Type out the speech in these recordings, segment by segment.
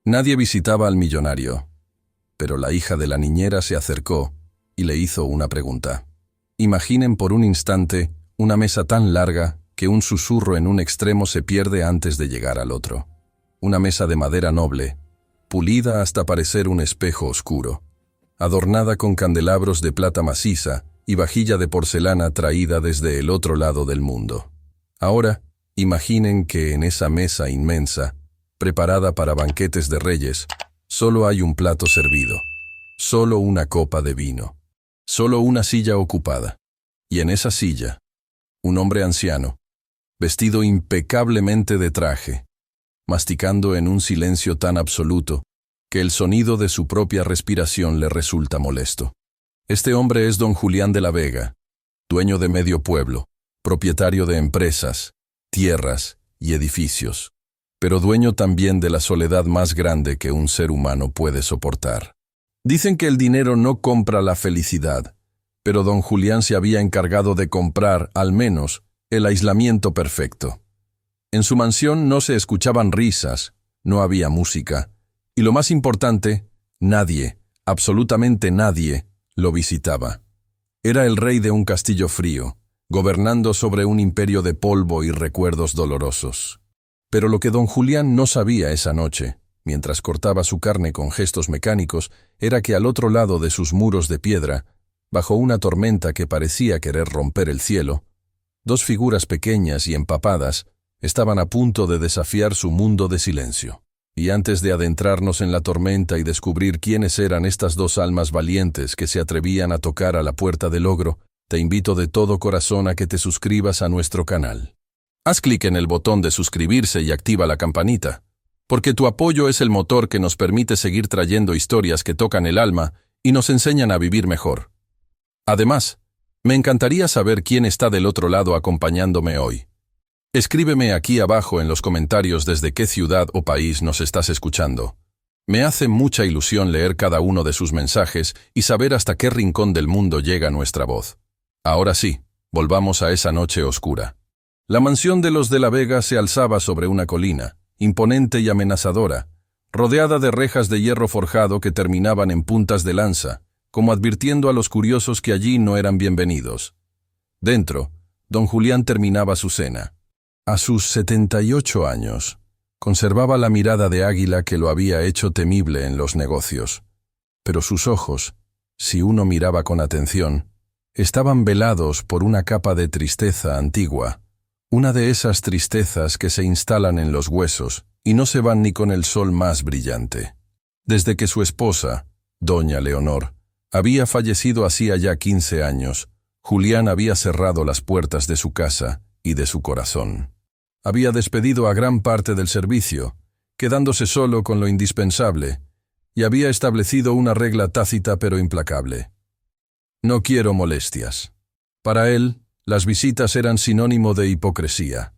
Nadie visitaba al millonario, pero la hija de la niñera se acercó y le hizo una pregunta. Imaginen por un instante una mesa tan larga que un susurro en un extremo se pierde antes de llegar al otro. Una mesa de madera noble, pulida hasta parecer un espejo oscuro, adornada con candelabros de plata maciza y vajilla de porcelana traída desde el otro lado del mundo. Ahora, imaginen que en esa mesa inmensa, preparada para banquetes de reyes, solo hay un plato servido, solo una copa de vino, solo una silla ocupada. Y en esa silla, un hombre anciano, vestido impecablemente de traje, masticando en un silencio tan absoluto que el sonido de su propia respiración le resulta molesto. Este hombre es don Julián de la Vega, dueño de medio pueblo, propietario de empresas, tierras y edificios, pero dueño también de la soledad más grande que un ser humano puede soportar. Dicen que el dinero no compra la felicidad, pero don Julián se había encargado de comprar, al menos, el aislamiento perfecto. En su mansión no se escuchaban risas, no había música, y lo más importante, nadie, absolutamente nadie, lo visitaba. Era el rey de un castillo frío, gobernando sobre un imperio de polvo y recuerdos dolorosos. Pero lo que don Julián no sabía esa noche, mientras cortaba su carne con gestos mecánicos, era que al otro lado de sus muros de piedra, bajo una tormenta que parecía querer romper el cielo, dos figuras pequeñas y empapadas estaban a punto de desafiar su mundo de silencio. Y antes de adentrarnos en la tormenta y descubrir quiénes eran estas dos almas valientes que se atrevían a tocar a la puerta del ogro, te invito de todo corazón a que te suscribas a nuestro canal. Haz clic en el botón de suscribirse y activa la campanita, porque tu apoyo es el motor que nos permite seguir trayendo historias que tocan el alma y nos enseñan a vivir mejor. Además, me encantaría saber quién está del otro lado acompañándome hoy. Escríbeme aquí abajo en los comentarios desde qué ciudad o país nos estás escuchando. Me hace mucha ilusión leer cada uno de sus mensajes y saber hasta qué rincón del mundo llega nuestra voz. Ahora sí, volvamos a esa noche oscura. La mansión de los de la Vega se alzaba sobre una colina, imponente y amenazadora, rodeada de rejas de hierro forjado que terminaban en puntas de lanza, como advirtiendo a los curiosos que allí no eran bienvenidos. Dentro, don Julián terminaba su cena. A sus 78 años, conservaba la mirada de águila que lo había hecho temible en los negocios. Pero sus ojos, si uno miraba con atención, estaban velados por una capa de tristeza antigua, una de esas tristezas que se instalan en los huesos y no se van ni con el sol más brillante. Desde que su esposa, doña Leonor, había fallecido hacía ya 15 años, Julián había cerrado las puertas de su casa y de su corazón. Había despedido a gran parte del servicio, quedándose solo con lo indispensable, y había establecido una regla tácita pero implacable. No quiero molestias. Para él, las visitas eran sinónimo de hipocresía.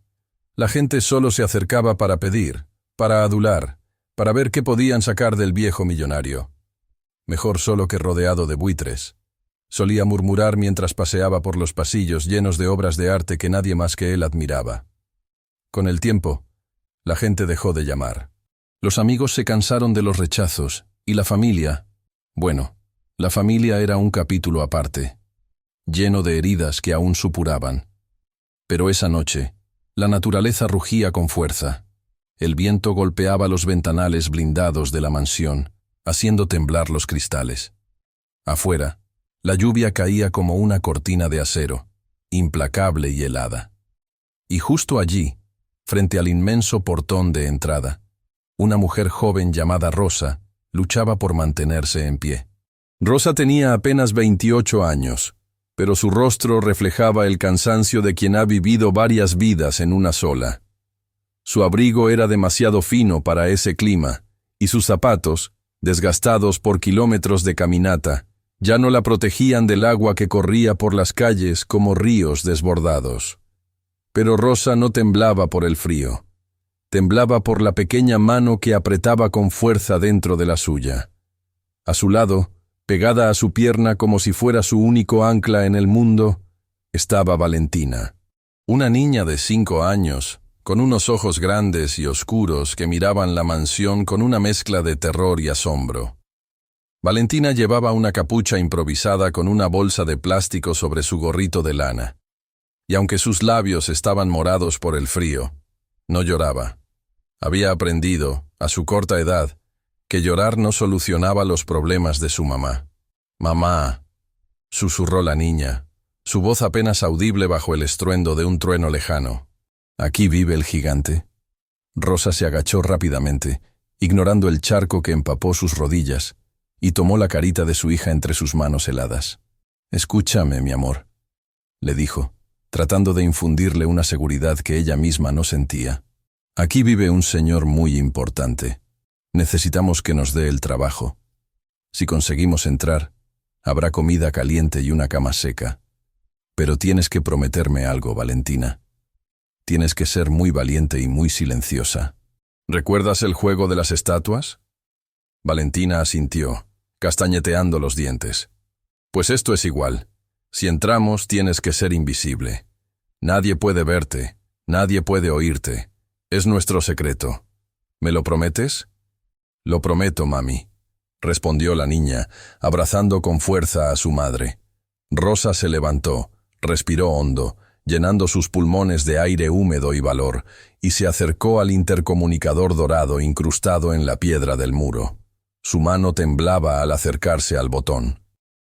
La gente solo se acercaba para pedir, para adular, para ver qué podían sacar del viejo millonario. Mejor solo que rodeado de buitres. Solía murmurar mientras paseaba por los pasillos llenos de obras de arte que nadie más que él admiraba. Con el tiempo, la gente dejó de llamar. Los amigos se cansaron de los rechazos, y la familia, bueno, la familia era un capítulo aparte, lleno de heridas que aún supuraban. Pero esa noche, la naturaleza rugía con fuerza. El viento golpeaba los ventanales blindados de la mansión, haciendo temblar los cristales. Afuera, la lluvia caía como una cortina de acero, implacable y helada. Y justo allí, frente al inmenso portón de entrada, una mujer joven llamada Rosa luchaba por mantenerse en pie. Rosa tenía apenas 28 años, pero su rostro reflejaba el cansancio de quien ha vivido varias vidas en una sola. Su abrigo era demasiado fino para ese clima, y sus zapatos, desgastados por kilómetros de caminata, ya no la protegían del agua que corría por las calles como ríos desbordados. Pero Rosa no temblaba por el frío. Temblaba por la pequeña mano que apretaba con fuerza dentro de la suya. A su lado, pegada a su pierna como si fuera su único ancla en el mundo, estaba Valentina. Una niña de 5 años, con unos ojos grandes y oscuros que miraban la mansión con una mezcla de terror y asombro. Valentina llevaba una capucha improvisada con una bolsa de plástico sobre su gorrito de lana. Y aunque sus labios estaban morados por el frío, no lloraba. Había aprendido, a su corta edad, que llorar no solucionaba los problemas de su mamá. «Mamá», susurró la niña, su voz apenas audible bajo el estruendo de un trueno lejano. «¿Aquí vive el gigante?» Rosa se agachó rápidamente, ignorando el charco que empapó sus rodillas, y tomó la carita de su hija entre sus manos heladas. «Escúchame, mi amor», le dijo, tratando de infundirle una seguridad que ella misma no sentía. «Aquí vive un señor muy importante. Necesitamos que nos dé el trabajo. Si conseguimos entrar, habrá comida caliente y una cama seca. Pero tienes que prometerme algo, Valentina. Tienes que ser muy valiente y muy silenciosa». «¿Recuerdas el juego de las estatuas?» Valentina asintió, castañeteando los dientes. «Pues esto es igual. Si entramos, tienes que ser invisible. Nadie puede verte, nadie puede oírte. Es nuestro secreto. ¿Me lo prometes?» «Lo prometo, mami», respondió la niña, abrazando con fuerza a su madre. Rosa se levantó, respiró hondo, llenando sus pulmones de aire húmedo y valor, y se acercó al intercomunicador dorado incrustado en la piedra del muro. Su mano temblaba al acercarse al botón.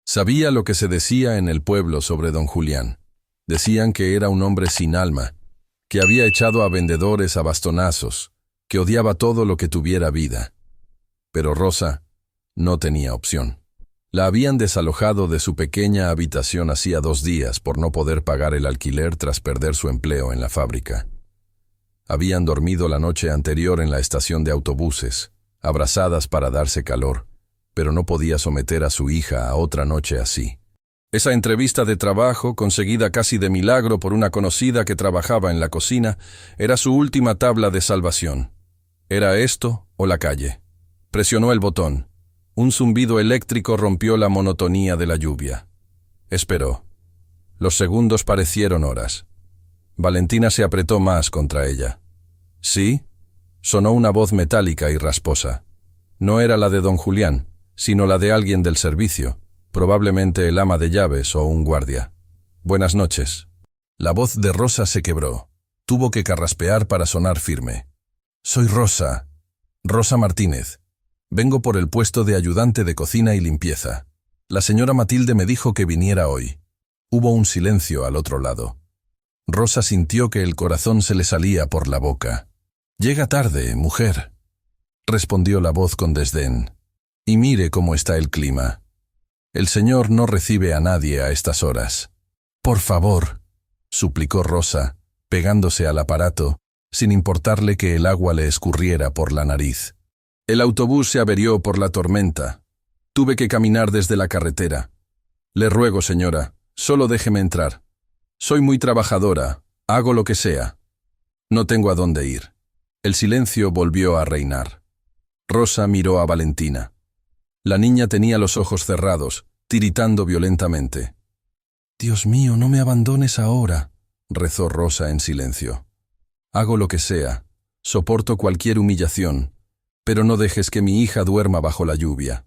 Sabía lo que se decía en el pueblo sobre don Julián. Decían que era un hombre sin alma, que había echado a vendedores a bastonazos, que odiaba todo lo que tuviera vida. Pero Rosa no tenía opción. La habían desalojado de su pequeña habitación hacía 2 días por no poder pagar el alquiler tras perder su empleo en la fábrica. Habían dormido la noche anterior en la estación de autobuses, abrazadas para darse calor, pero no podía someter a su hija a otra noche así. Esa entrevista de trabajo, conseguida casi de milagro por una conocida que trabajaba en la cocina, era su última tabla de salvación. Era esto o la calle. Presionó el botón. Un zumbido eléctrico rompió la monotonía de la lluvia. Esperó. Los segundos parecieron horas. Valentina se apretó más contra ella. «¿Sí?» Sonó una voz metálica y rasposa. No era la de don Julián, sino la de alguien del servicio, probablemente el ama de llaves o un guardia. «Buenas noches». La voz de Rosa se quebró. Tuvo que carraspear para sonar firme. «Soy Rosa. Rosa Martínez. Vengo por el puesto de ayudante de cocina y limpieza. La señora Matilde me dijo que viniera hoy». Hubo un silencio al otro lado. Rosa sintió que el corazón se le salía por la boca. «Llega tarde, mujer», respondió la voz con desdén. «Y mire cómo está el clima. El señor no recibe a nadie a estas horas». «Por favor», suplicó Rosa, pegándose al aparato, sin importarle que el agua le escurriera por la nariz. «El autobús se averió por la tormenta. Tuve que caminar desde la carretera. Le ruego, señora, solo déjeme entrar. Soy muy trabajadora, hago lo que sea. No tengo a dónde ir». El silencio volvió a reinar. Rosa miró a Valentina. La niña tenía los ojos cerrados, tiritando violentamente. «Dios mío, no me abandones ahora», rezó Rosa en silencio. «Hago lo que sea, soporto cualquier humillación, pero no dejes que mi hija duerma bajo la lluvia».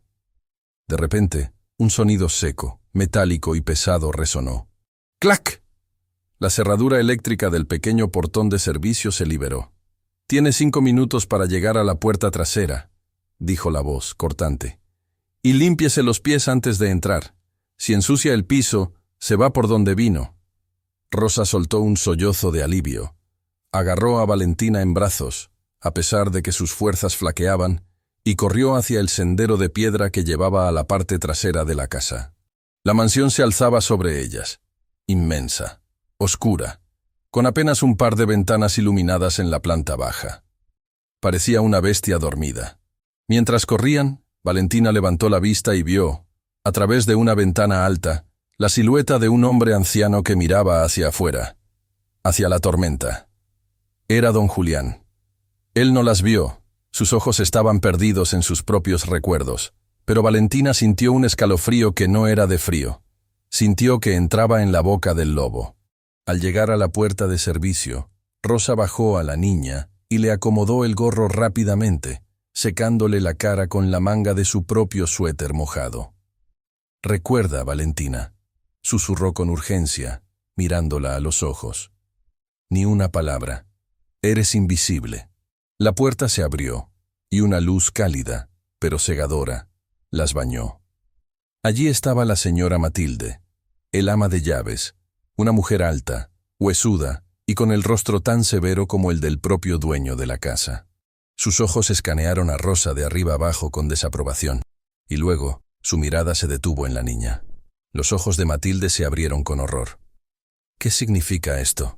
De repente, un sonido seco, metálico y pesado resonó. ¡Clac! La cerradura eléctrica del pequeño portón de servicio se liberó. «Tiene 5 minutos para llegar a la puerta trasera», dijo la voz, cortante. «Y límpiese los pies antes de entrar. Si ensucia el piso, se va por donde vino». Rosa soltó un sollozo de alivio. Agarró a Valentina en brazos, a pesar de que sus fuerzas flaqueaban, y corrió hacia el sendero de piedra que llevaba a la parte trasera de la casa. La mansión se alzaba sobre ellas, inmensa, oscura, con apenas un par de ventanas iluminadas en la planta baja. Parecía una bestia dormida. Mientras corrían, Valentina levantó la vista y vio, a través de una ventana alta, la silueta de un hombre anciano que miraba hacia afuera, hacia la tormenta. Era don Julián. Él no las vio, sus ojos estaban perdidos en sus propios recuerdos, pero Valentina sintió un escalofrío que no era de frío. Sintió que entraba en la boca del lobo. Al llegar a la puerta de servicio, Rosa bajó a la niña y le acomodó el gorro rápidamente, secándole la cara con la manga de su propio suéter mojado. «Recuerda, Valentina», susurró con urgencia, mirándola a los ojos. «Ni una palabra. Eres invisible». La puerta se abrió, y una luz cálida, pero cegadora, las bañó. Allí estaba la señora Matilde, el ama de llaves, una mujer alta, huesuda y con el rostro tan severo como el del propio dueño de la casa. Sus ojos escanearon a Rosa de arriba abajo con desaprobación, y luego su mirada se detuvo en la niña. Los ojos de Matilde se abrieron con horror. «¿Qué significa esto?»,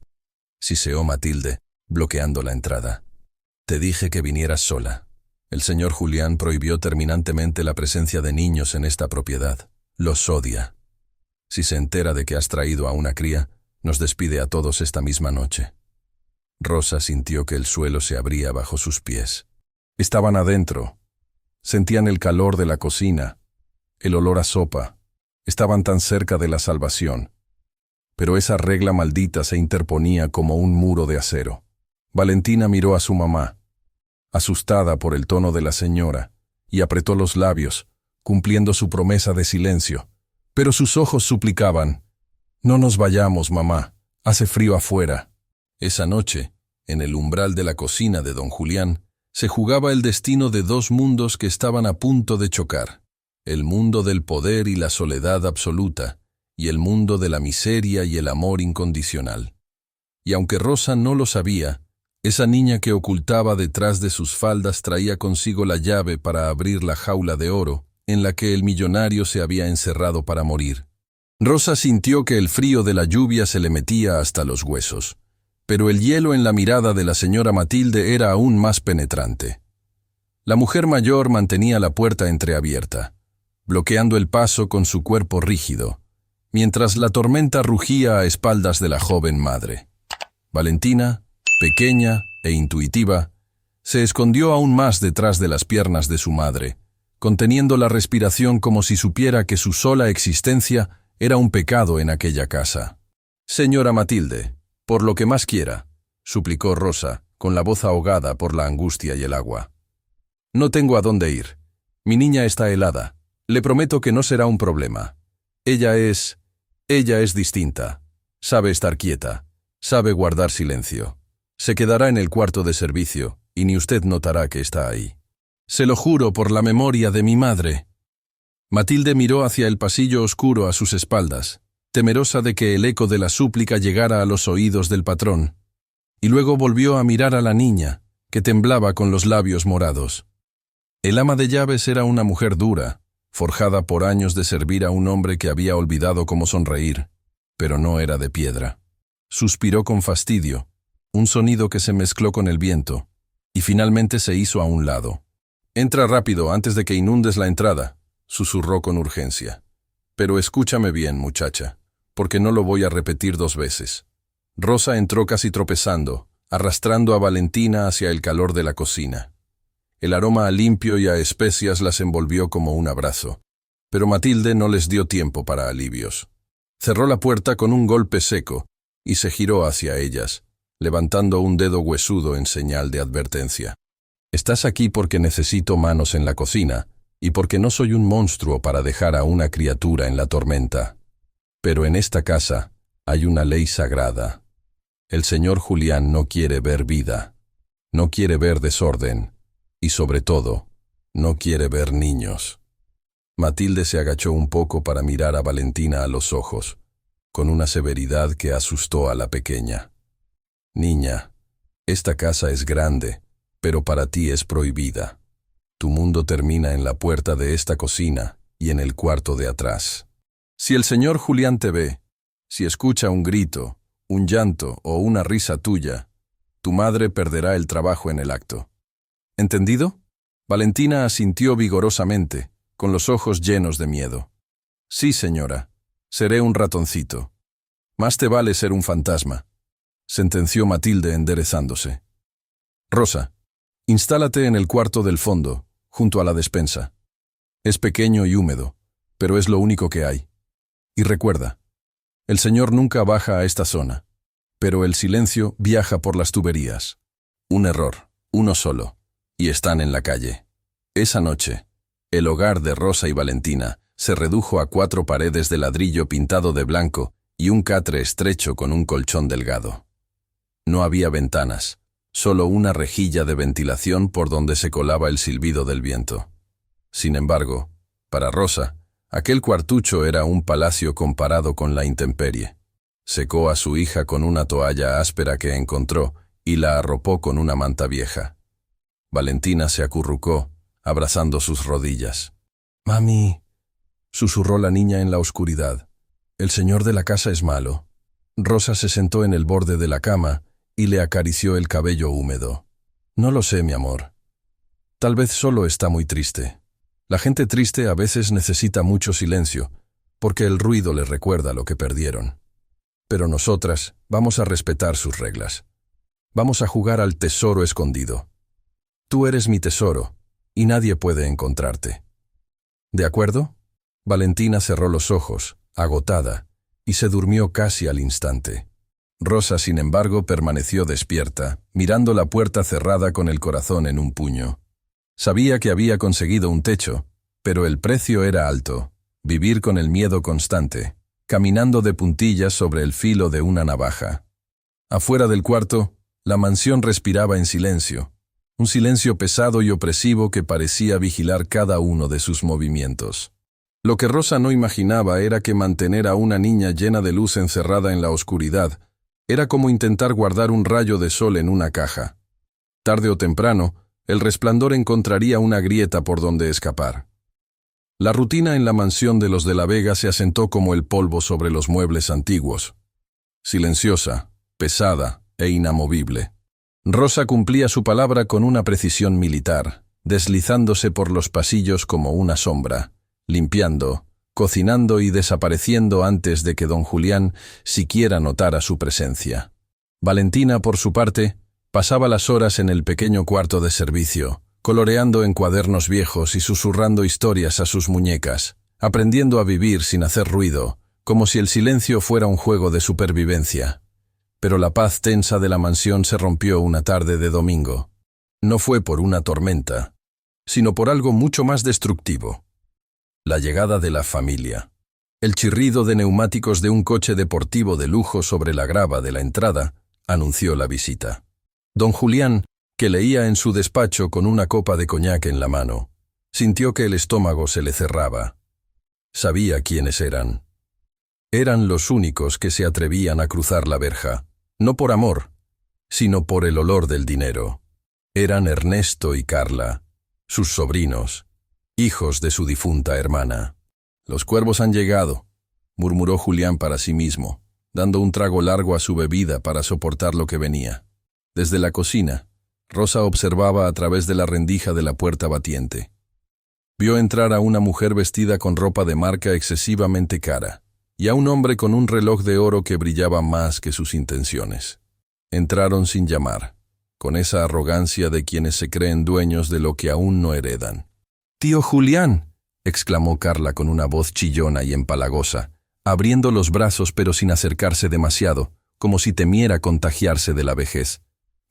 siseó Matilde, bloqueando la entrada. «Te dije que vinieras sola. El señor Julián prohibió terminantemente la presencia de niños en esta propiedad. Los odia. Si se entera de que has traído a una cría, nos despide a todos esta misma noche». Rosa sintió que el suelo se abría bajo sus pies. Estaban adentro. Sentían el calor de la cocina, el olor a sopa. Estaban tan cerca de la salvación. Pero esa regla maldita se interponía como un muro de acero. Valentina miró a su mamá, asustada por el tono de la señora, y apretó los labios, cumpliendo su promesa de silencio. Pero sus ojos suplicaban: «No nos vayamos, mamá, hace frío afuera». Esa noche, en el umbral de la cocina de don Julián, se jugaba el destino de dos mundos que estaban a punto de chocar: el mundo del poder y la soledad absoluta, y el mundo de la miseria y el amor incondicional. Y aunque Rosa no lo sabía, esa niña que ocultaba detrás de sus faldas traía consigo la llave para abrir la jaula de oro en la que el millonario se había encerrado para morir. Rosa sintió que el frío de la lluvia se le metía hasta los huesos, pero el hielo en la mirada de la señora Matilde era aún más penetrante. La mujer mayor mantenía la puerta entreabierta, bloqueando el paso con su cuerpo rígido, mientras la tormenta rugía a espaldas de la joven madre. Valentina, pequeña e intuitiva, se escondió aún más detrás de las piernas de su madre, conteniendo la respiración como si supiera que su sola existencia era un pecado en aquella casa. «Señora Matilde, por lo que más quiera», suplicó Rosa, con la voz ahogada por la angustia y el agua. «No tengo a dónde ir. Mi niña está helada. Le prometo que no será un problema. Ella es distinta. Sabe estar quieta. Sabe guardar silencio. Se quedará en el cuarto de servicio, y ni usted notará que está ahí. Se lo juro por la memoria de mi madre». Matilde miró hacia el pasillo oscuro a sus espaldas, temerosa de que el eco de la súplica llegara a los oídos del patrón, y luego volvió a mirar a la niña, que temblaba con los labios morados. El ama de llaves era una mujer dura, forjada por años de servir a un hombre que había olvidado cómo sonreír, pero no era de piedra. Suspiró con fastidio, un sonido que se mezcló con el viento, y finalmente se hizo a un lado. «Entra rápido antes de que inundes la entrada», susurró con urgencia. «Pero escúchame bien, muchacha, porque no lo voy a repetir 2 veces». Rosa entró casi tropezando, arrastrando a Valentina hacia el calor de la cocina. El aroma a limpio y a especias las envolvió como un abrazo, pero Matilde no les dio tiempo para alivios. Cerró la puerta con un golpe seco y se giró hacia ellas, levantando un dedo huesudo en señal de advertencia. «Estás aquí porque necesito manos en la cocina y porque no soy un monstruo para dejar a una criatura en la tormenta. Pero en esta casa hay una ley sagrada. El señor Julián no quiere ver vida, no quiere ver desorden y, sobre todo, no quiere ver niños». Matilde se agachó un poco para mirar a Valentina a los ojos, con una severidad que asustó a la pequeña. «Niña, esta casa es grande, pero para ti es prohibida. Tu mundo termina en la puerta de esta cocina y en el cuarto de atrás. Si el señor Julián te ve, si escucha un grito, un llanto o una risa tuya, tu madre perderá el trabajo en el acto. ¿Entendido?». Valentina asintió vigorosamente, con los ojos llenos de miedo. «Sí, señora, seré un ratoncito. Más te vale ser un fantasma», sentenció Matilde enderezándose. «Rosa, instálate en el cuarto del fondo, junto a la despensa. Es pequeño y húmedo, pero es lo único que hay. Y recuerda, el señor nunca baja a esta zona, pero el silencio viaja por las tuberías. Un error, uno solo, y están en la calle. Esa noche, el hogar de Rosa y Valentina se redujo a 4 paredes de ladrillo pintado de blanco y un catre estrecho con un colchón delgado. No había ventanas, solo una rejilla de ventilación por donde se colaba el silbido del viento. Sin embargo, para Rosa, aquel cuartucho era un palacio comparado con la intemperie. Secó a su hija con una toalla áspera que encontró y la arropó con una manta vieja. Valentina se acurrucó, abrazando sus rodillas. «Mami», susurró la niña en la oscuridad, «el señor de la casa es malo». Rosa se sentó en el borde de la cama y le acarició el cabello húmedo. «No lo sé, mi amor. Tal vez solo está muy triste. La gente triste a veces necesita mucho silencio, porque el ruido les recuerda lo que perdieron. Pero nosotras vamos a respetar sus reglas. Vamos a jugar al tesoro escondido. Tú eres mi tesoro, y nadie puede encontrarte. ¿De acuerdo?» Valentina cerró los ojos, agotada, y se durmió casi al instante. Rosa, sin embargo, permaneció despierta, mirando la puerta cerrada con el corazón en un puño. Sabía que había conseguido un techo, pero el precio era alto, vivir con el miedo constante, caminando de puntillas sobre el filo de una navaja. Afuera del cuarto, la mansión respiraba en silencio, un silencio pesado y opresivo que parecía vigilar cada uno de sus movimientos. Lo que Rosa no imaginaba era que mantener a una niña llena de luz encerrada en la oscuridad era como intentar guardar un rayo de sol en una caja. Tarde o temprano, el resplandor encontraría una grieta por donde escapar. La rutina en la mansión de los de la Vega se asentó como el polvo sobre los muebles antiguos. Silenciosa, pesada e inamovible. Rosa cumplía su palabra con una precisión militar, deslizándose por los pasillos como una sombra, limpiando, cocinando y desapareciendo antes de que don Julián siquiera notara su presencia. Valentina, por su parte, pasaba las horas en el pequeño cuarto de servicio, coloreando en cuadernos viejos y susurrando historias a sus muñecas, aprendiendo a vivir sin hacer ruido, como si el silencio fuera un juego de supervivencia. Pero la paz tensa de la mansión se rompió una tarde de domingo. No fue por una tormenta, sino por algo mucho más destructivo. La llegada de la familia. El chirrido de neumáticos de un coche deportivo de lujo sobre la grava de la entrada anunció la visita. Don Julián, que leía en su despacho con una copa de coñac en la mano, sintió que el estómago se le cerraba. Sabía quiénes eran. Eran los únicos que se atrevían a cruzar la verja, no por amor, sino por el olor del dinero. Eran Ernesto y Carla, sus sobrinos, hijos de su difunta hermana. «Los cuervos han llegado», murmuró Julián para sí mismo, dando un trago largo a su bebida para soportar lo que venía. Desde la cocina, Rosa observaba a través de la rendija de la puerta batiente. Vio entrar a una mujer vestida con ropa de marca excesivamente cara, y a un hombre con un reloj de oro que brillaba más que sus intenciones. Entraron sin llamar, con esa arrogancia de quienes se creen dueños de lo que aún no heredan. «¡Tío Julián!», exclamó Carla con una voz chillona y empalagosa, abriendo los brazos pero sin acercarse demasiado, como si temiera contagiarse de la vejez.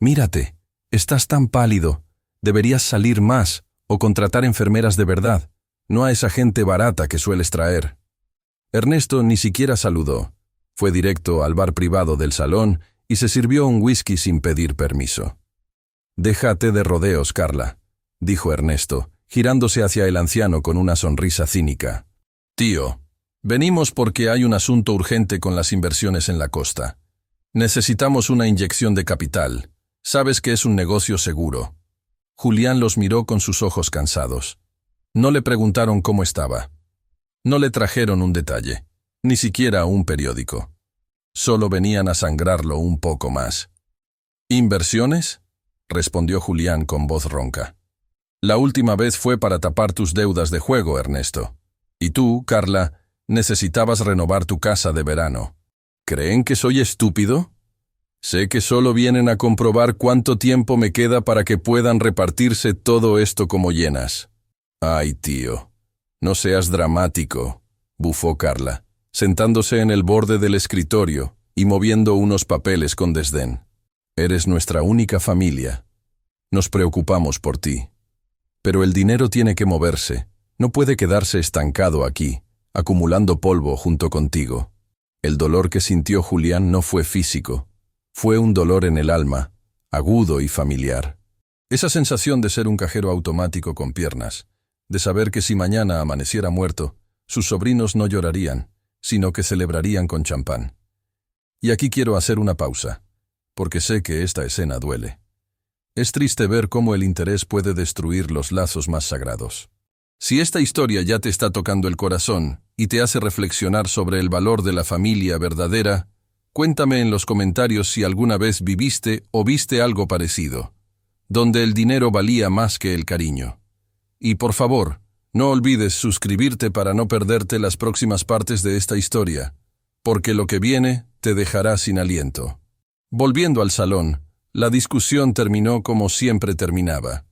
«Mírate, estás tan pálido. Deberías salir más o contratar enfermeras de verdad, no a esa gente barata que sueles traer». Ernesto ni siquiera saludó. Fue directo al bar privado del salón y se sirvió un whisky sin pedir permiso. «Déjate de rodeos, Carla», dijo Ernesto, girándose hacia el anciano con una sonrisa cínica. «Tío, venimos porque hay un asunto urgente con las inversiones en la costa. Necesitamos una inyección de capital. Sabes que es un negocio seguro». Julián los miró con sus ojos cansados. No le preguntaron cómo estaba. No le trajeron un detalle, ni siquiera un periódico. Solo venían a sangrarlo un poco más. «¿Inversiones?», respondió Julián con voz ronca. «La última vez fue para tapar tus deudas de juego, Ernesto. Y tú, Carla, necesitabas renovar tu casa de verano. ¿Creen que soy estúpido? Sé que solo vienen a comprobar cuánto tiempo me queda para que puedan repartirse todo esto como llenas». «Ay, tío, no seas dramático», bufó Carla, sentándose en el borde del escritorio, y moviendo unos papeles con desdén. Eres nuestra única familia. Nos preocupamos por ti. Pero el dinero tiene que moverse, no puede quedarse estancado aquí, acumulando polvo junto contigo. El dolor que sintió Julián no fue físico, fue un dolor en el alma, agudo y familiar. Esa sensación de ser un cajero automático con piernas, de saber que si mañana amaneciera muerto, sus sobrinos no llorarían, sino que celebrarían con champán. Y aquí quiero hacer una pausa, porque sé que esta escena duele. Es triste ver cómo el interés puede destruir los lazos más sagrados. Si esta historia ya te está tocando el corazón y te hace reflexionar sobre el valor de la familia verdadera, cuéntame en los comentarios si alguna vez viviste o viste algo parecido, donde el dinero valía más que el cariño. Y por favor, no olvides suscribirte para no perderte las próximas partes de esta historia, porque lo que viene te dejará sin aliento. Volviendo al salón, la discusión terminó como siempre terminaba.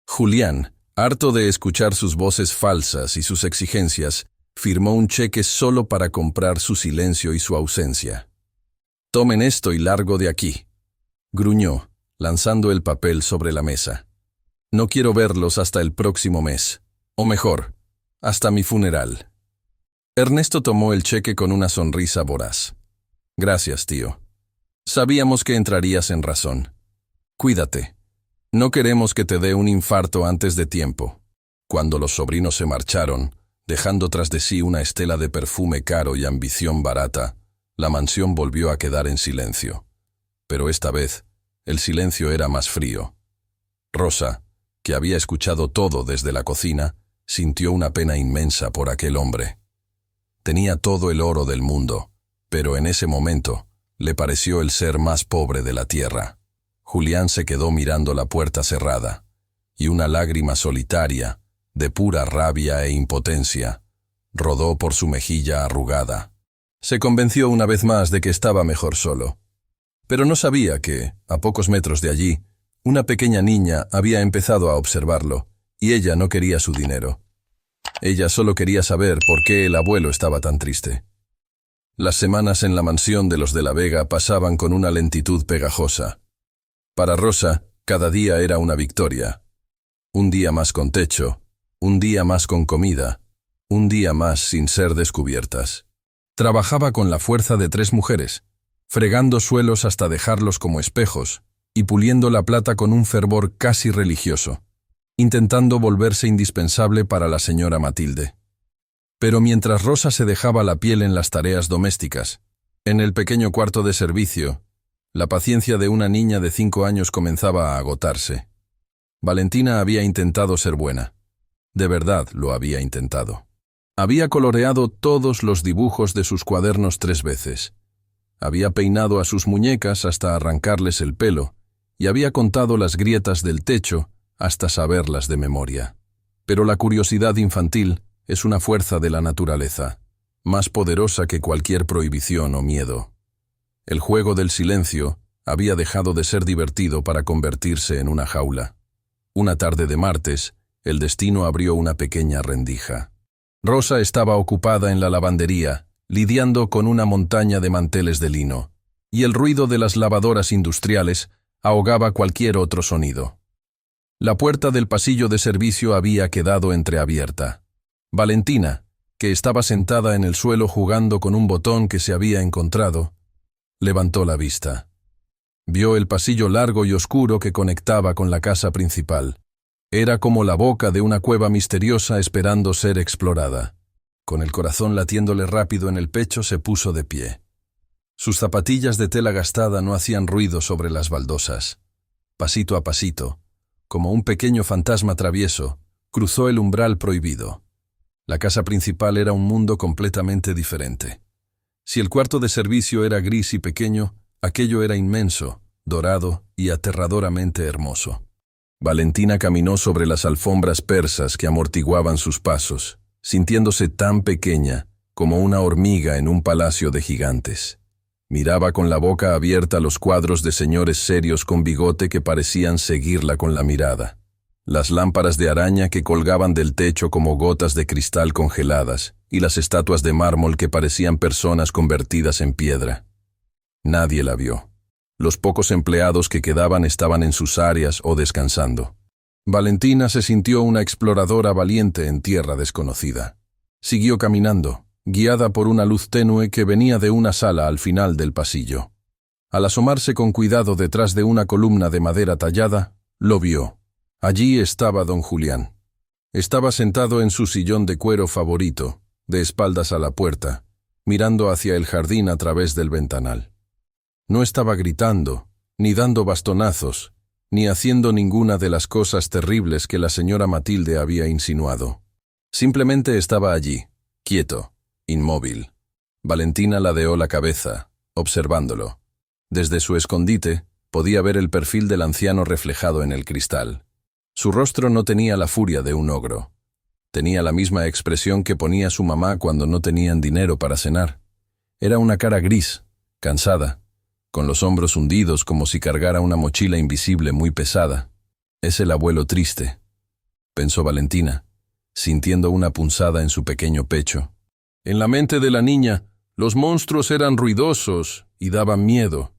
Julián, harto de escuchar sus voces falsas y sus exigencias, firmó un cheque solo para comprar su silencio y su ausencia. «Tomen esto y largo de aquí», gruñó, lanzando el papel sobre la mesa. «No quiero verlos hasta el próximo mes, o mejor, hasta mi funeral». Ernesto tomó el cheque con una sonrisa voraz. «Gracias, tío. Sabíamos que entrarías en razón. Cuídate. No queremos que te dé un infarto antes de tiempo». Cuando los sobrinos se marcharon, dejando tras de sí una estela de perfume caro y ambición barata, la mansión volvió a quedar en silencio. Pero esta vez, el silencio era más frío. Rosa, que había escuchado todo desde la cocina, sintió una pena inmensa por aquel hombre. Tenía todo el oro del mundo, pero en ese momento le pareció el ser más pobre de la tierra. Julián se quedó mirando la puerta cerrada, y una lágrima solitaria, de pura rabia e impotencia, rodó por su mejilla arrugada. Se convenció una vez más de que estaba mejor solo. Pero no sabía que, a pocos metros de allí, una pequeña niña había empezado a observarlo, y ella no quería su dinero. Ella solo quería saber por qué el abuelo estaba tan triste. Las semanas en la mansión de los de la Vega pasaban con una lentitud pegajosa. Para Rosa, cada día era una victoria. Un día más con techo, un día más con comida, un día más sin ser descubiertas. Trabajaba con la fuerza de 3 mujeres, fregando suelos hasta dejarlos como espejos, y puliendo la plata con un fervor casi religioso, intentando volverse indispensable para la señora Matilde. Pero mientras Rosa se dejaba la piel en las tareas domésticas, en el pequeño cuarto de servicio, la paciencia de una niña de 5 años comenzaba a agotarse. Valentina había intentado ser buena. De verdad lo había intentado. Había coloreado todos los dibujos de sus cuadernos 3 veces. Había peinado a sus muñecas hasta arrancarles el pelo, y había contado las grietas del techo hasta saberlas de memoria. Pero la curiosidad infantil es una fuerza de la naturaleza, más poderosa que cualquier prohibición o miedo. El juego del silencio había dejado de ser divertido para convertirse en una jaula. Una tarde de martes, el destino abrió una pequeña rendija. Rosa estaba ocupada en la lavandería, lidiando con una montaña de manteles de lino, y el ruido de las lavadoras industriales ahogaba cualquier otro sonido. La puerta del pasillo de servicio había quedado entreabierta. Valentina, que estaba sentada en el suelo jugando con un botón que se había encontrado, levantó la vista. Vio el pasillo largo y oscuro que conectaba con la casa principal. Era como la boca de una cueva misteriosa esperando ser explorada. Con el corazón latiéndole rápido en el pecho, se puso de pie. Sus zapatillas de tela gastada no hacían ruido sobre las baldosas. Pasito a pasito, como un pequeño fantasma travieso, cruzó el umbral prohibido. La casa principal era un mundo completamente diferente. Si el cuarto de servicio era gris y pequeño, aquello era inmenso, dorado y aterradoramente hermoso. Valentina caminó sobre las alfombras persas que amortiguaban sus pasos, sintiéndose tan pequeña como una hormiga en un palacio de gigantes. Miraba con la boca abierta los cuadros de señores serios con bigote que parecían seguirla con la mirada. Las lámparas de araña que colgaban del techo como gotas de cristal congeladas y las estatuas de mármol que parecían personas convertidas en piedra. Nadie la vio. Los pocos empleados que quedaban estaban en sus áreas o descansando. Valentina se sintió una exploradora valiente en tierra desconocida. Siguió caminando, guiada por una luz tenue que venía de una sala al final del pasillo. Al asomarse con cuidado detrás de una columna de madera tallada, lo vio. Allí estaba don Julián. Estaba sentado en su sillón de cuero favorito, de espaldas a la puerta, mirando hacia el jardín a través del ventanal. No estaba gritando, ni dando bastonazos, ni haciendo ninguna de las cosas terribles que la señora Matilde había insinuado. Simplemente estaba allí, quieto, inmóvil. Valentina ladeó la cabeza, observándolo. Desde su escondite, podía ver el perfil del anciano reflejado en el cristal. Su rostro no tenía la furia de un ogro. Tenía la misma expresión que ponía su mamá cuando no tenían dinero para cenar. Era una cara gris, cansada, con los hombros hundidos como si cargara una mochila invisible muy pesada. Es el abuelo triste, pensó Valentina, sintiendo una punzada en su pequeño pecho. En la mente de la niña, los monstruos eran ruidosos y daban miedo.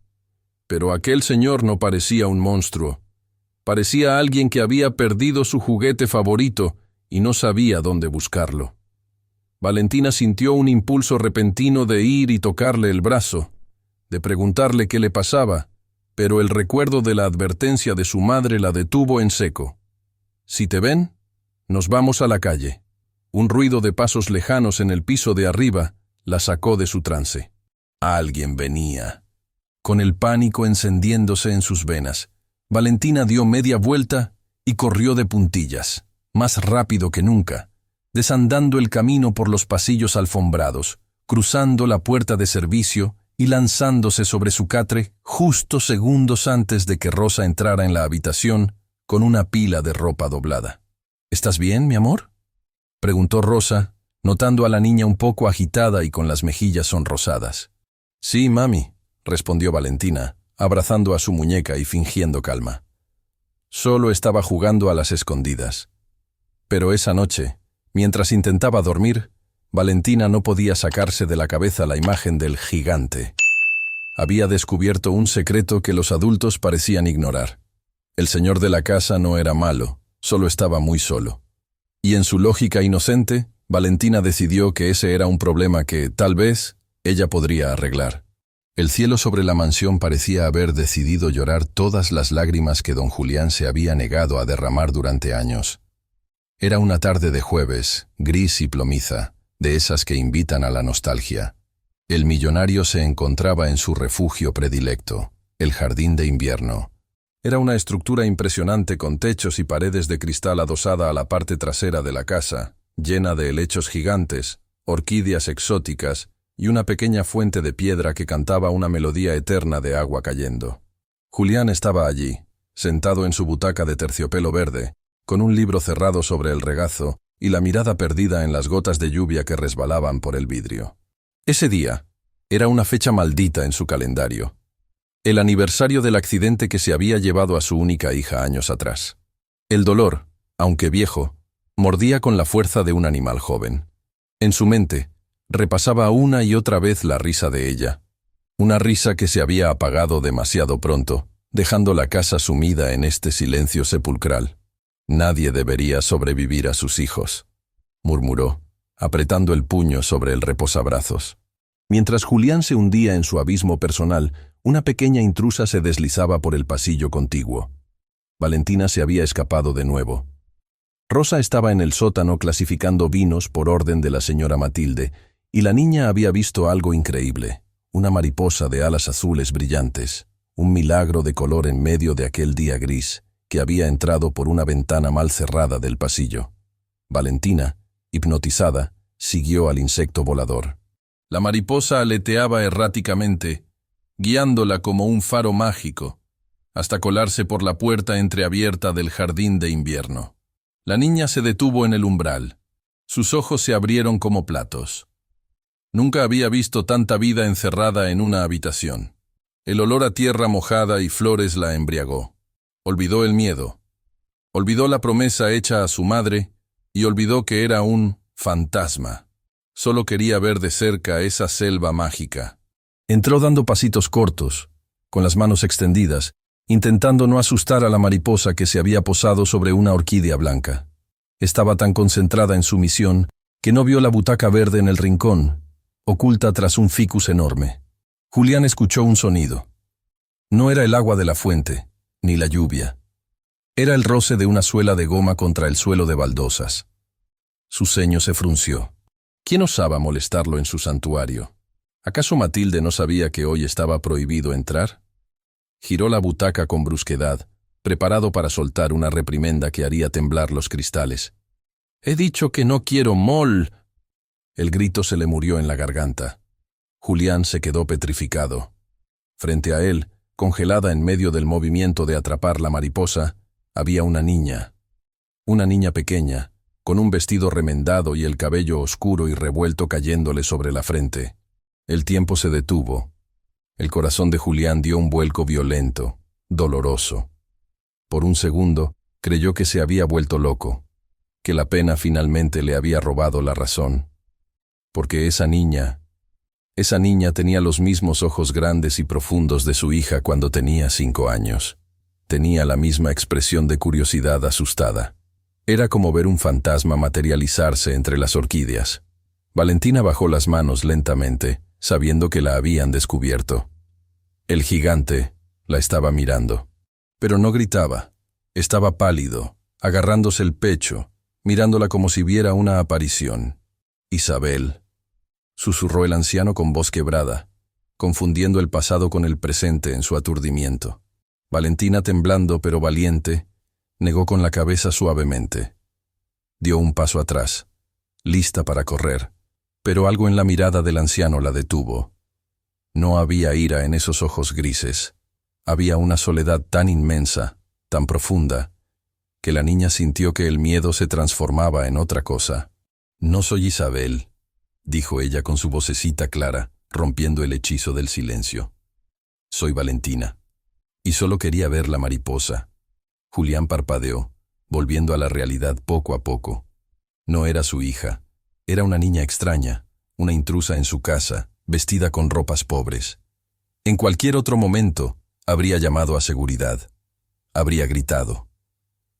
Pero aquel señor no parecía un monstruo. Parecía alguien que había perdido su juguete favorito y no sabía dónde buscarlo. Valentina sintió un impulso repentino de ir y tocarle el brazo, de preguntarle qué le pasaba, pero el recuerdo de la advertencia de su madre la detuvo en seco. «Si te ven, nos vamos a la calle». Un ruido de pasos lejanos en el piso de arriba la sacó de su trance. Alguien venía. Con el pánico encendiéndose en sus venas, Valentina dio media vuelta y corrió de puntillas, más rápido que nunca, desandando el camino por los pasillos alfombrados, cruzando la puerta de servicio y lanzándose sobre su catre justo segundos antes de que Rosa entrara en la habitación con una pila de ropa doblada. «¿Estás bien, mi amor?», preguntó Rosa, notando a la niña un poco agitada y con las mejillas sonrosadas. «Sí, mami», respondió Valentina, abrazando a su muñeca y fingiendo calma. Solo estaba jugando a las escondidas. Pero esa noche, mientras intentaba dormir, Valentina no podía sacarse de la cabeza la imagen del gigante. Había descubierto un secreto que los adultos parecían ignorar. El señor de la casa no era malo, solo estaba muy solo. Y en su lógica inocente, Valentina decidió que ese era un problema que, tal vez, ella podría arreglar. El cielo sobre la mansión parecía haber decidido llorar todas las lágrimas que don Julián se había negado a derramar durante años. Era una tarde de jueves, gris y plomiza, de esas que invitan a la nostalgia. El millonario se encontraba en su refugio predilecto, el jardín de invierno. Era una estructura impresionante con techos y paredes de cristal adosada a la parte trasera de la casa, llena de helechos gigantes, orquídeas exóticas y una pequeña fuente de piedra que cantaba una melodía eterna de agua cayendo. Julián estaba allí, sentado en su butaca de terciopelo verde, con un libro cerrado sobre el regazo y la mirada perdida en las gotas de lluvia que resbalaban por el vidrio. Ese día era una fecha maldita en su calendario. El aniversario del accidente que se había llevado a su única hija años atrás. El dolor, aunque viejo, mordía con la fuerza de un animal joven. En su mente, repasaba una y otra vez la risa de ella. Una risa que se había apagado demasiado pronto, dejando la casa sumida en este silencio sepulcral. «Nadie debería sobrevivir a sus hijos», murmuró, apretando el puño sobre el reposabrazos. Mientras Julián se hundía en su abismo personal, una pequeña intrusa se deslizaba por el pasillo contiguo. Valentina se había escapado de nuevo. Rosa estaba en el sótano clasificando vinos por orden de la señora Matilde, y la niña había visto algo increíble, una mariposa de alas azules brillantes, un milagro de color en medio de aquel día gris, que había entrado por una ventana mal cerrada del pasillo. Valentina, hipnotizada, siguió al insecto volador. La mariposa aleteaba erráticamente, guiándola como un faro mágico, hasta colarse por la puerta entreabierta del jardín de invierno. La niña se detuvo en el umbral. Sus ojos se abrieron como platos. Nunca había visto tanta vida encerrada en una habitación. El olor a tierra mojada y flores la embriagó. Olvidó el miedo. Olvidó la promesa hecha a su madre y olvidó que era un fantasma. Solo quería ver de cerca esa selva mágica. Entró dando pasitos cortos, con las manos extendidas, intentando no asustar a la mariposa que se había posado sobre una orquídea blanca. Estaba tan concentrada en su misión que no vio la butaca verde en el rincón, oculta tras un ficus enorme. Julián escuchó un sonido. No era el agua de la fuente, ni la lluvia. Era el roce de una suela de goma contra el suelo de baldosas. Su ceño se frunció. ¿Quién osaba molestarlo en su santuario? ¿Acaso Matilde no sabía que hoy estaba prohibido entrar? Giró la butaca con brusquedad, preparado para soltar una reprimenda que haría temblar los cristales. «He dicho que no quiero mol». El grito se le murió en la garganta. Julián se quedó petrificado. Frente a él, congelada en medio del movimiento de atrapar la mariposa, había una niña. Una niña pequeña, con un vestido remendado y el cabello oscuro y revuelto cayéndole sobre la frente. El tiempo se detuvo. El corazón de Julián dio un vuelco violento, doloroso. Por un segundo, creyó que se había vuelto loco, que la pena finalmente le había robado la razón. Porque esa niña tenía los mismos ojos grandes y profundos de su hija cuando tenía 5 años. Tenía la misma expresión de curiosidad asustada. Era como ver un fantasma materializarse entre las orquídeas. Valentina bajó las manos lentamente, sabiendo que la habían descubierto. El gigante la estaba mirando. Pero no gritaba. Estaba pálido, agarrándose el pecho, mirándola como si viera una aparición. «Isabel», susurró el anciano con voz quebrada, confundiendo el pasado con el presente en su aturdimiento. Valentina, temblando pero valiente, negó con la cabeza suavemente. Dio un paso atrás, lista para correr, pero algo en la mirada del anciano la detuvo. No había ira en esos ojos grises. Había una soledad tan inmensa, tan profunda, que la niña sintió que el miedo se transformaba en otra cosa. «No soy Isabel», dijo ella con su vocecita clara, rompiendo el hechizo del silencio. «Soy Valentina. Y solo quería ver la mariposa». Julián parpadeó, volviendo a la realidad poco a poco. No era su hija. Era una niña extraña, una intrusa en su casa, vestida con ropas pobres. En cualquier otro momento, habría llamado a seguridad. Habría gritado.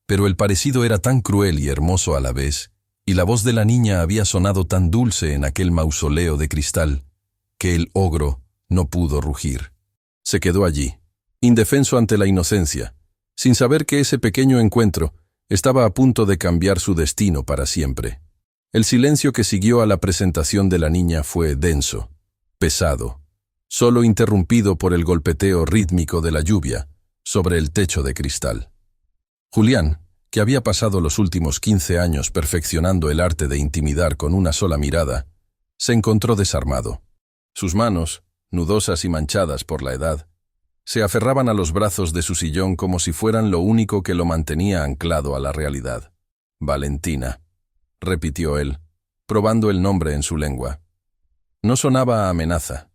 Pero el parecido era tan cruel y hermoso a la vez, y la voz de la niña había sonado tan dulce en aquel mausoleo de cristal, que el ogro no pudo rugir. Se quedó allí, indefenso ante la inocencia, sin saber que ese pequeño encuentro estaba a punto de cambiar su destino para siempre. El silencio que siguió a la presentación de la niña fue denso, pesado, solo interrumpido por el golpeteo rítmico de la lluvia sobre el techo de cristal. Julián, que había pasado los últimos 15 años perfeccionando el arte de intimidar con una sola mirada, se encontró desarmado. Sus manos, nudosas y manchadas por la edad, se aferraban a los brazos de su sillón como si fueran lo único que lo mantenía anclado a la realidad. «Valentina», repitió él, probando el nombre en su lengua. No sonaba a amenaza,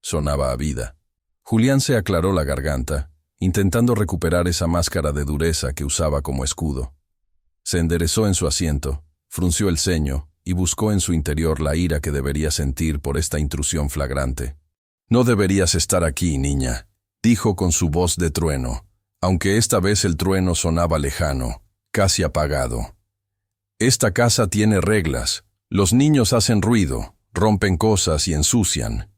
sonaba a vida. Julián se aclaró la garganta, intentando recuperar esa máscara de dureza que usaba como escudo. Se enderezó en su asiento, frunció el ceño y buscó en su interior la ira que debería sentir por esta intrusión flagrante. «No deberías estar aquí, niña», dijo con su voz de trueno, aunque esta vez el trueno sonaba lejano, casi apagado. «Esta casa tiene reglas. Los niños hacen ruido, rompen cosas y ensucian.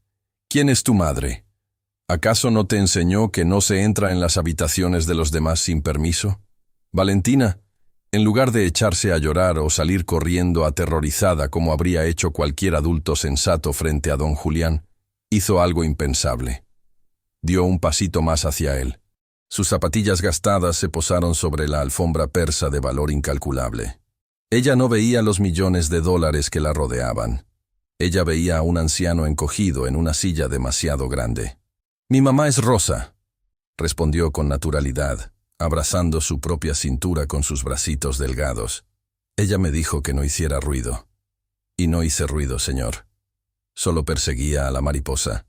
¿Quién es tu madre? ¿Acaso no te enseñó que no se entra en las habitaciones de los demás sin permiso?» Valentina, en lugar de echarse a llorar o salir corriendo aterrorizada como habría hecho cualquier adulto sensato frente a don Julián, hizo algo impensable. Dio un pasito más hacia él. Sus zapatillas gastadas se posaron sobre la alfombra persa de valor incalculable. Ella no veía los millones de dólares que la rodeaban. Ella veía a un anciano encogido en una silla demasiado grande. «Mi mamá es Rosa», respondió con naturalidad, abrazando su propia cintura con sus bracitos delgados. «Ella me dijo que no hiciera ruido. Y no hice ruido, señor. Solo perseguía a la mariposa.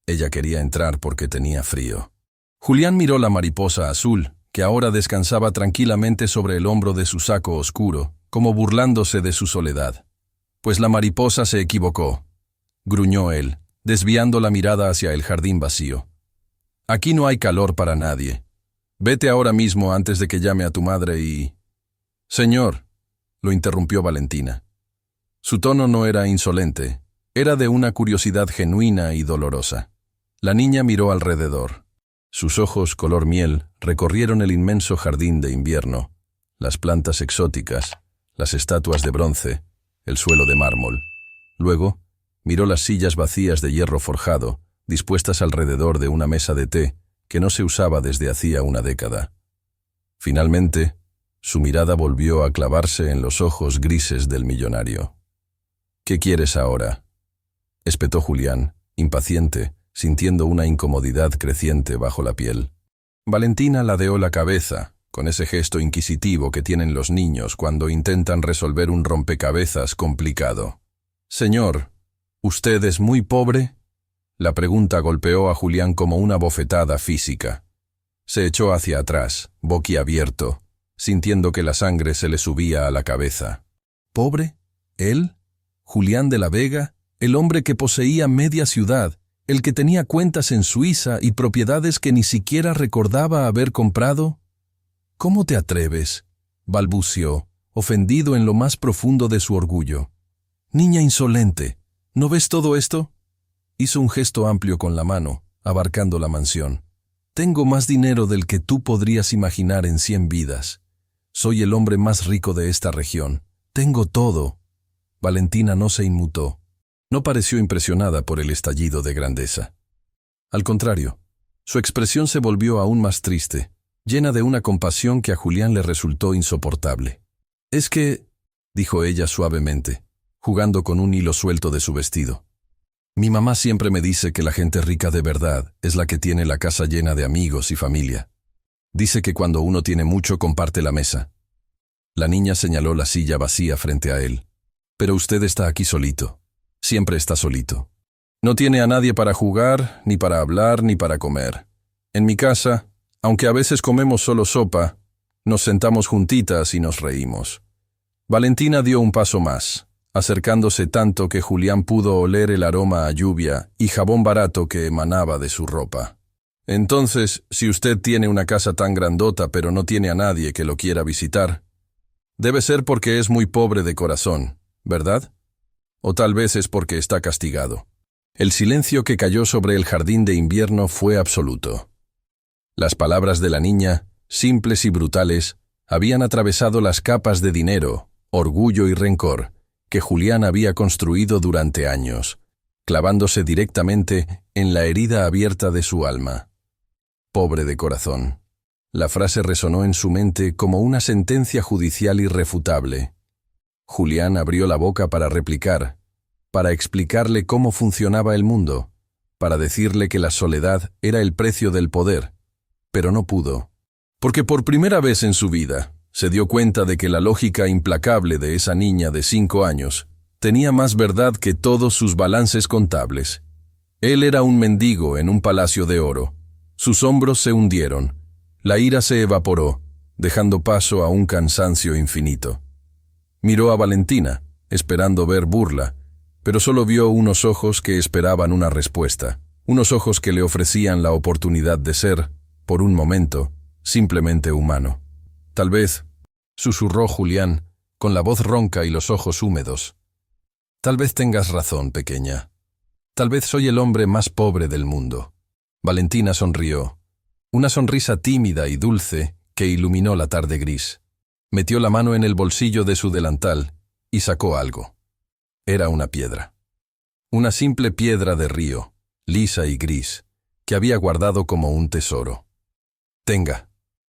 Ella quería entrar porque tenía frío». Julián miró la mariposa azul, que ahora descansaba tranquilamente sobre el hombro de su saco oscuro, como burlándose de su soledad. «Pues la mariposa se equivocó», gruñó él, desviando la mirada hacia el jardín vacío. Aquí no hay calor para nadie. Vete ahora mismo antes de que llame a tu madre y... Señor, lo interrumpió Valentina. Su tono no era insolente, era de una curiosidad genuina y dolorosa. La niña miró alrededor. Sus ojos, color miel, recorrieron el inmenso jardín de invierno, las plantas exóticas, las estatuas de bronce, el suelo de mármol. Luego, miró las sillas vacías de hierro forjado, dispuestas alrededor de una mesa de té que no se usaba desde hacía una década. Finalmente, su mirada volvió a clavarse en los ojos grises del millonario. «¿Qué quieres ahora?», espetó Julián, impaciente, sintiendo una incomodidad creciente bajo la piel. Valentina ladeó la cabeza, con ese gesto inquisitivo que tienen los niños cuando intentan resolver un rompecabezas complicado. «Señor, ¿usted es muy pobre?». La pregunta golpeó a Julián como una bofetada física. Se echó hacia atrás, boquiabierto, sintiendo que la sangre se le subía a la cabeza. ¿Pobre? ¿Él? ¿Julián de la Vega? El hombre que poseía media ciudad, el que tenía cuentas en Suiza y propiedades que ni siquiera recordaba haber comprado. «¿Cómo te atreves?», balbuceó, ofendido en lo más profundo de su orgullo. «Niña insolente, ¿no ves todo esto?». Hizo un gesto amplio con la mano, abarcando la mansión. «Tengo más dinero del que tú podrías imaginar en 100 vidas. Soy el hombre más rico de esta región. Tengo todo». Valentina no se inmutó. No pareció impresionada por el estallido de grandeza. Al contrario, su expresión se volvió aún más triste, llena de una compasión que a Julián le resultó insoportable. «Es que», dijo ella suavemente, jugando con un hilo suelto de su vestido, «mi mamá siempre me dice que la gente rica de verdad es la que tiene la casa llena de amigos y familia. Dice que cuando uno tiene mucho comparte la mesa». La niña señaló la silla vacía frente a él. «Pero usted está aquí solito. Siempre está solito. No tiene a nadie para jugar, ni para hablar, ni para comer. En mi casa, aunque a veces comemos solo sopa, nos sentamos juntitas y nos reímos». Valentina dio un paso más, acercándose tanto que Julián pudo oler el aroma a lluvia y jabón barato que emanaba de su ropa. «Entonces, si usted tiene una casa tan grandota pero no tiene a nadie que lo quiera visitar, debe ser porque es muy pobre de corazón, ¿verdad? O tal vez es porque está castigado». El silencio que cayó sobre el jardín de invierno fue absoluto. Las palabras de la niña, simples y brutales, habían atravesado las capas de dinero, orgullo y rencor que Julián había construido durante años, clavándose directamente en la herida abierta de su alma. Pobre de corazón. La frase resonó en su mente como una sentencia judicial irrefutable. Julián abrió la boca para replicar, para explicarle cómo funcionaba el mundo, para decirle que la soledad era el precio del poder, pero no pudo, porque por primera vez en su vida se dio cuenta de que la lógica implacable de esa niña de 5 años tenía más verdad que todos sus balances contables. Él era un mendigo en un palacio de oro. Sus hombros se hundieron, la ira se evaporó, dejando paso a un cansancio infinito. Miró a Valentina, esperando ver burla, pero solo vio unos ojos que esperaban una respuesta, unos ojos que le ofrecían la oportunidad de ser, por un momento, simplemente humano. «Tal vez», susurró Julián, con la voz ronca y los ojos húmedos. «Tal vez tengas razón, pequeña. Tal vez soy el hombre más pobre del mundo». Valentina sonrió, una sonrisa tímida y dulce que iluminó la tarde gris. Metió la mano en el bolsillo de su delantal y sacó algo. Era una piedra. Una simple piedra de río, lisa y gris, que había guardado como un tesoro. «Tenga»,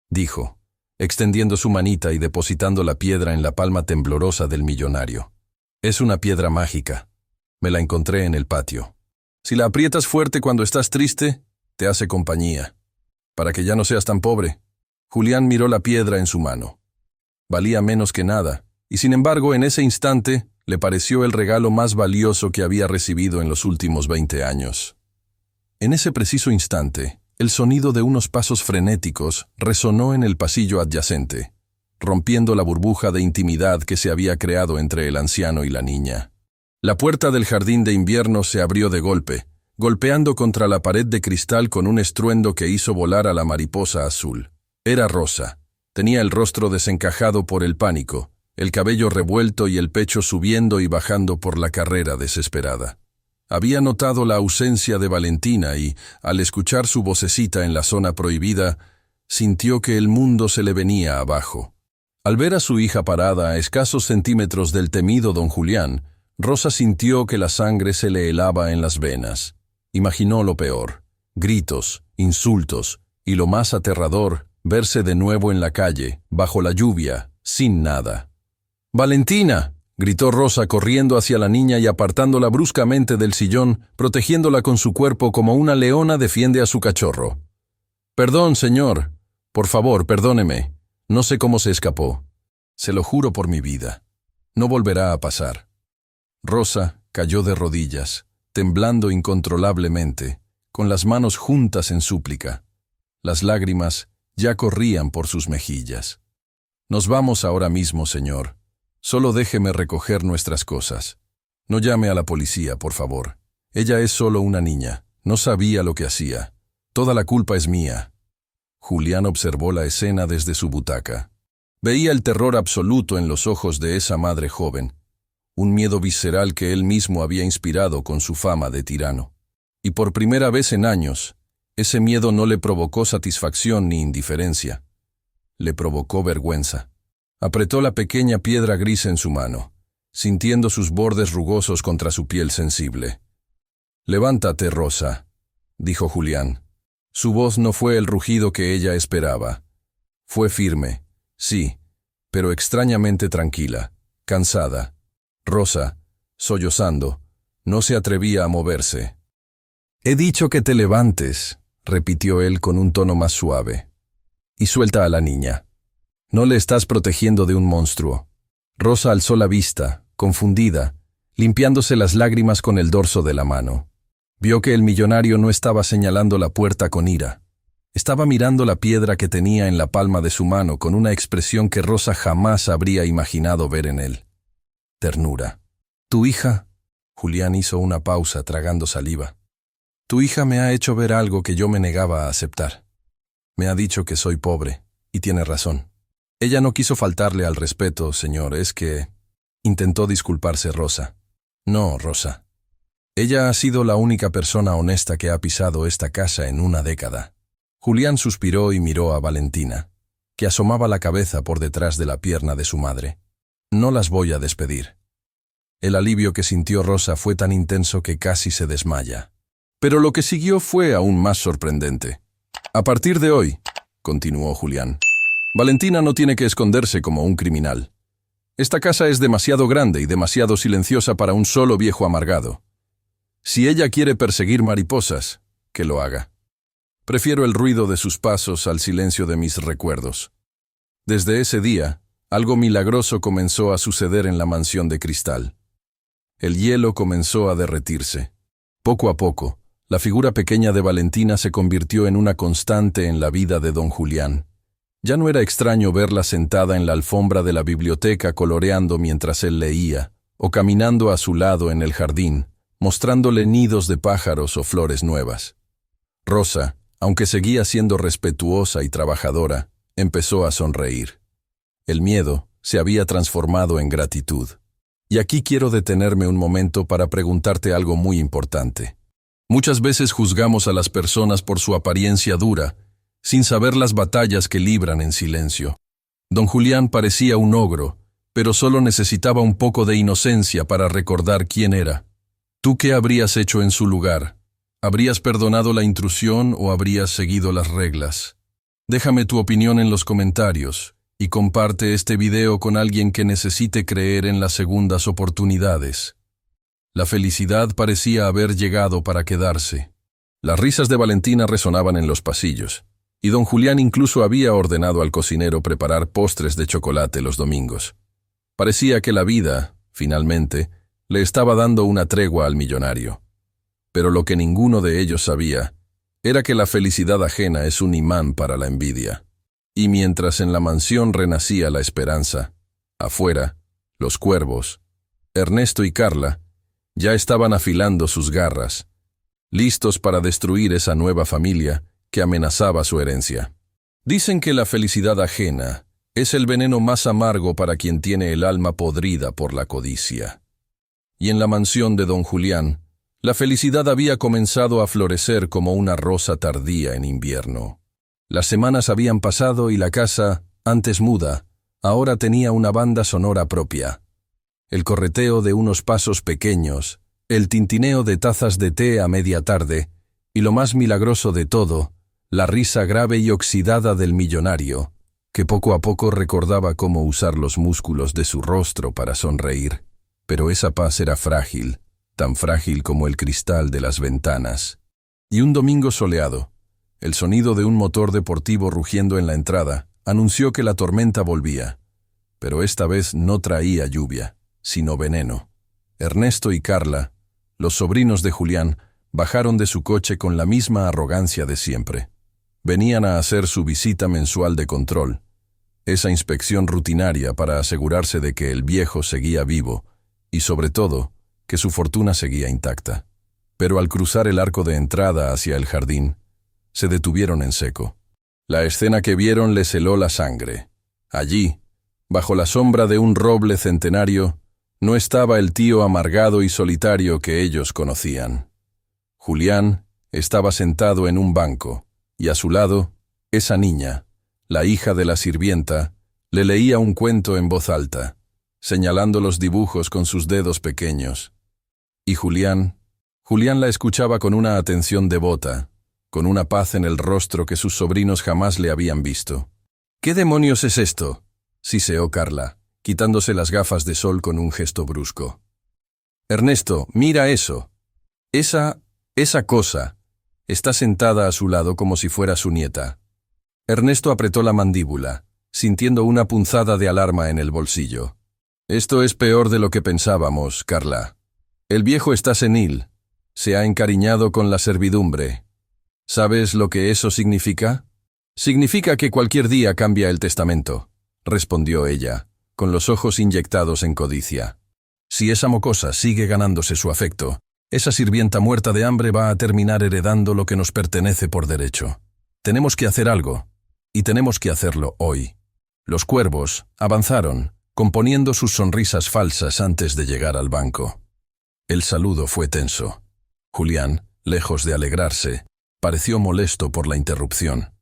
dijo, extendiendo su manita y depositando la piedra en la palma temblorosa del millonario. «Es una piedra mágica. Me la encontré en el patio. Si la aprietas fuerte cuando estás triste, te hace compañía. Para que ya no seas tan pobre». Julián miró la piedra en su mano. Valía menos que nada, y sin embargo en ese instante le pareció el regalo más valioso que había recibido en los últimos 20 años. En ese preciso instante, el sonido de unos pasos frenéticos resonó en el pasillo adyacente, rompiendo la burbuja de intimidad que se había creado entre el anciano y la niña. La puerta del jardín de invierno se abrió de golpe, golpeando contra la pared de cristal con un estruendo que hizo volar a la mariposa azul. Era Rosa. Tenía el rostro desencajado por el pánico, el cabello revuelto y el pecho subiendo y bajando por la carrera desesperada. Había notado la ausencia de Valentina y, al escuchar su vocecita en la zona prohibida, sintió que el mundo se le venía abajo. Al ver a su hija parada a escasos centímetros del temido don Julián, Rosa sintió que la sangre se le helaba en las venas. Imaginó lo peor: gritos, insultos y, lo más aterrador, verse de nuevo en la calle, bajo la lluvia, sin nada. «¡Valentina!», gritó Rosa corriendo hacia la niña y apartándola bruscamente del sillón, protegiéndola con su cuerpo como una leona defiende a su cachorro. «Perdón, señor. Por favor, perdóneme. No sé cómo se escapó. Se lo juro por mi vida. No volverá a pasar». Rosa cayó de rodillas, temblando incontrolablemente, con las manos juntas en súplica. Las lágrimas ya corrían por sus mejillas. «Nos vamos ahora mismo, señor. Solo déjeme recoger nuestras cosas. No llame a la policía, por favor. Ella es solo una niña. No sabía lo que hacía. Toda la culpa es mía». Julián observó la escena desde su butaca. Veía el terror absoluto en los ojos de esa madre joven, un miedo visceral que él mismo había inspirado con su fama de tirano. Y por primera vez en años, ese miedo no le provocó satisfacción ni indiferencia. Le provocó vergüenza. Apretó la pequeña piedra gris en su mano, sintiendo sus bordes rugosos contra su piel sensible. «Levántate, Rosa», dijo Julián. Su voz no fue el rugido que ella esperaba. Fue firme, sí, pero extrañamente tranquila, cansada. Rosa, sollozando, no se atrevía a moverse. «He dicho que te levantes», repitió él con un tono más suave. «Y suelta a la niña. No le estás protegiendo de un monstruo». Rosa alzó la vista, confundida, limpiándose las lágrimas con el dorso de la mano. Vio que el millonario no estaba señalando la puerta con ira. Estaba mirando la piedra que tenía en la palma de su mano con una expresión que Rosa jamás habría imaginado ver en él. Ternura. «Tu hija», Julián hizo una pausa tragando saliva. «Tu hija me ha hecho ver algo que yo me negaba a aceptar. Me ha dicho que soy pobre, y tiene razón. Ella no quiso faltarle al respeto, señor, es que...» Intentó disculparse Rosa. «No, Rosa. Ella ha sido la única persona honesta que ha pisado esta casa en una década». Julián suspiró y miró a Valentina, que asomaba la cabeza por detrás de la pierna de su madre. «No las voy a despedir». El alivio que sintió Rosa fue tan intenso que casi se desmaya. Pero lo que siguió fue aún más sorprendente. «A partir de hoy», continuó Julián, «Valentina no tiene que esconderse como un criminal. Esta casa es demasiado grande y demasiado silenciosa para un solo viejo amargado. Si ella quiere perseguir mariposas, que lo haga. Prefiero el ruido de sus pasos al silencio de mis recuerdos». Desde ese día, algo milagroso comenzó a suceder en la mansión de cristal. El hielo comenzó a derretirse. Poco a poco, la figura pequeña de Valentina se convirtió en una constante en la vida de don Julián. Ya no era extraño verla sentada en la alfombra de la biblioteca coloreando mientras él leía, o caminando a su lado en el jardín, mostrándole nidos de pájaros o flores nuevas. Rosa, aunque seguía siendo respetuosa y trabajadora, empezó a sonreír. El miedo se había transformado en gratitud. Y aquí quiero detenerme un momento para preguntarte algo muy importante. Muchas veces juzgamos a las personas por su apariencia dura, sin saber las batallas que libran en silencio. Don Julián parecía un ogro, pero solo necesitaba un poco de inocencia para recordar quién era. ¿Tú qué habrías hecho en su lugar? ¿Habrías perdonado la intrusión o habrías seguido las reglas? Déjame tu opinión en los comentarios y comparte este video con alguien que necesite creer en las segundas oportunidades. La felicidad parecía haber llegado para quedarse. Las risas de Valentina resonaban en los pasillos, y don Julián incluso había ordenado al cocinero preparar postres de chocolate los domingos. Parecía que la vida, finalmente, le estaba dando una tregua al millonario. Pero lo que ninguno de ellos sabía era que la felicidad ajena es un imán para la envidia. Y mientras en la mansión renacía la esperanza, afuera, los cuervos, Ernesto y Carla, ya estaban afilando sus garras, listos para destruir esa nueva familia que amenazaba su herencia. Dicen que la felicidad ajena es el veneno más amargo para quien tiene el alma podrida por la codicia. Y en la mansión de don Julián, la felicidad había comenzado a florecer como una rosa tardía en invierno. Las semanas habían pasado y la casa, antes muda, ahora tenía una banda sonora propia. El correteo de unos pasos pequeños, el tintineo de tazas de té a media tarde, y lo más milagroso de todo, la risa grave y oxidada del millonario, que poco a poco recordaba cómo usar los músculos de su rostro para sonreír. Pero esa paz era frágil, tan frágil como el cristal de las ventanas. Y un domingo soleado, el sonido de un motor deportivo rugiendo en la entrada anunció que la tormenta volvía, pero esta vez no traía lluvia, sino veneno. Ernesto y Carla, los sobrinos de Julián, bajaron de su coche con la misma arrogancia de siempre. Venían a hacer su visita mensual de control, esa inspección rutinaria para asegurarse de que el viejo seguía vivo y, sobre todo, que su fortuna seguía intacta. Pero al cruzar el arco de entrada hacia el jardín, se detuvieron en seco. La escena que vieron les heló la sangre. Allí, bajo la sombra de un roble centenario, no estaba el tío amargado y solitario que ellos conocían. Julián estaba sentado en un banco, y a su lado, esa niña, la hija de la sirvienta, le leía un cuento en voz alta, señalando los dibujos con sus dedos pequeños. Y Julián la escuchaba con una atención devota, con una paz en el rostro que sus sobrinos jamás le habían visto. «¿Qué demonios es esto?», siseó Carla, quitándose las gafas de sol con un gesto brusco. «Ernesto, mira eso. Esa cosa está sentada a su lado como si fuera su nieta». Ernesto apretó la mandíbula, sintiendo una punzada de alarma en el bolsillo. «Esto es peor de lo que pensábamos, Carla. El viejo está senil. Se ha encariñado con la servidumbre. ¿Sabes lo que eso significa? Significa que cualquier día cambia el testamento», respondió ella, con los ojos inyectados en codicia. «Si esa mocosa sigue ganándose su afecto, esa sirvienta muerta de hambre va a terminar heredando lo que nos pertenece por derecho. Tenemos que hacer algo, y tenemos que hacerlo hoy». Los cuervos avanzaron, componiendo sus sonrisas falsas antes de llegar al banco. El saludo fue tenso. Julián, lejos de alegrarse, pareció molesto por la interrupción.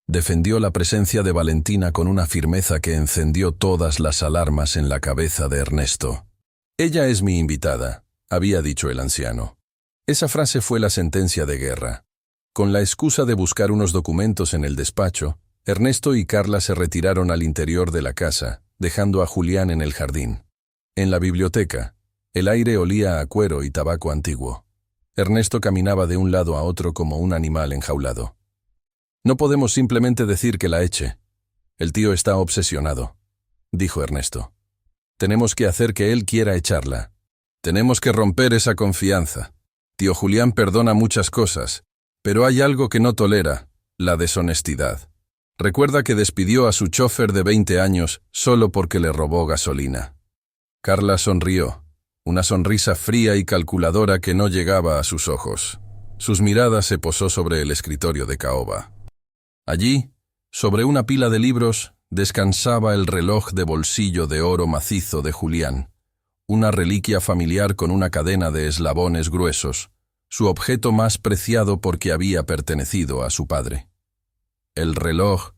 Defendió la presencia de Valentina con una firmeza que encendió todas las alarmas en la cabeza de Ernesto. «Ella es mi invitada», había dicho el anciano. Esa frase fue la sentencia de guerra. Con la excusa de buscar unos documentos en el despacho, Ernesto y Carla se retiraron al interior de la casa, dejando a Julián en el jardín. En la biblioteca, el aire olía a cuero y tabaco antiguo. Ernesto caminaba de un lado a otro como un animal enjaulado. «No podemos simplemente decir que la eche. El tío está obsesionado», dijo Ernesto. «Tenemos que hacer que él quiera echarla. Tenemos que romper esa confianza. Tío Julián perdona muchas cosas, pero hay algo que no tolera: la deshonestidad. Recuerda que despidió a su chofer de 20 años solo porque le robó gasolina». Carla sonrió, una sonrisa fría y calculadora que no llegaba a sus ojos. Sus miradas se posó sobre el escritorio de caoba. Allí, sobre una pila de libros, descansaba el reloj de bolsillo de oro macizo de Julián, una reliquia familiar con una cadena de eslabones gruesos, su objeto más preciado porque había pertenecido a su padre. «El reloj»,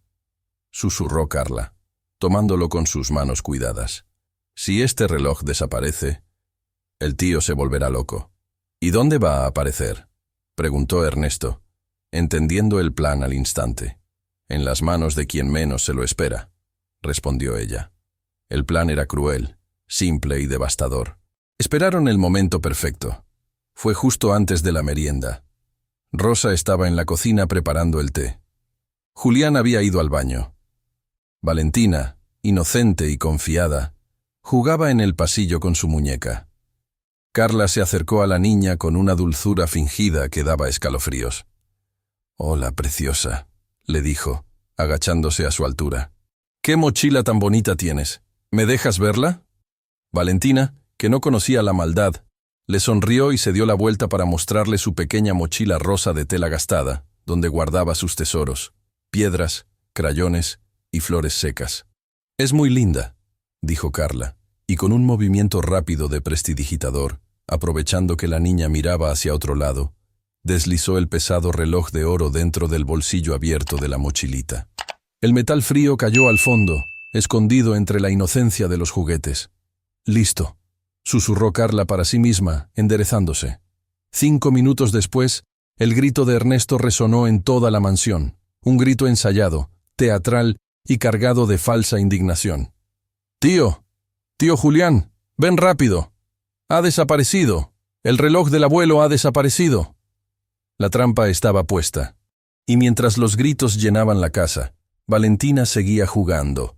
susurró Carla, tomándolo con sus manos cuidadas. «Si este reloj desaparece, el tío se volverá loco». «¿Y dónde va a aparecer?», preguntó Ernesto, entendiendo el plan al instante. «En las manos de quien menos se lo espera», respondió ella. El plan era cruel, simple y devastador. Esperaron el momento perfecto. Fue justo antes de la merienda. Rosa estaba en la cocina preparando el té. Julián había ido al baño. Valentina, inocente y confiada, jugaba en el pasillo con su muñeca. Carla se acercó a la niña con una dulzura fingida que daba escalofríos. «Hola, preciosa», le dijo, agachándose a su altura. «¿Qué mochila tan bonita tienes? ¿Me dejas verla?». Valentina, que no conocía la maldad, Le sonrió y se dio la vuelta para mostrarle su pequeña mochila rosa de tela gastada, donde guardaba sus tesoros, piedras, crayones y flores secas. «Es muy linda», dijo Carla, y con un movimiento rápido de prestidigitador, aprovechando que la niña miraba hacia otro lado, deslizó el pesado reloj de oro dentro del bolsillo abierto de la mochilita. El metal frío cayó al fondo, escondido entre la inocencia de los juguetes. «Listo», susurró Carla para sí misma, enderezándose. 5 minutos después, el grito de Ernesto resonó en toda la mansión, un grito ensayado, teatral y cargado de falsa indignación. «Tío, tío Julián, ven rápido. Ha desaparecido. El reloj del abuelo ha desaparecido». La trampa estaba puesta, y mientras los gritos llenaban la casa, Valentina seguía jugando,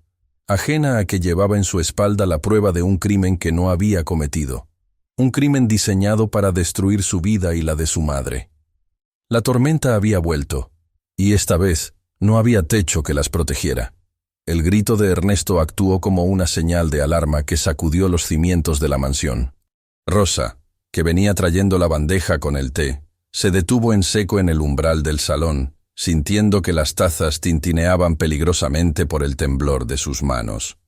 ajena a que llevaba en su espalda la prueba de un crimen que no había cometido, un crimen diseñado para destruir su vida y la de su madre. La tormenta había vuelto, y esta vez no había techo que las protegiera. El grito de Ernesto actuó como una señal de alarma que sacudió los cimientos de la mansión. Rosa, que venía trayendo la bandeja con el té, se detuvo en seco en el umbral del salón, sintiendo que las tazas tintineaban peligrosamente por el temblor de sus manos.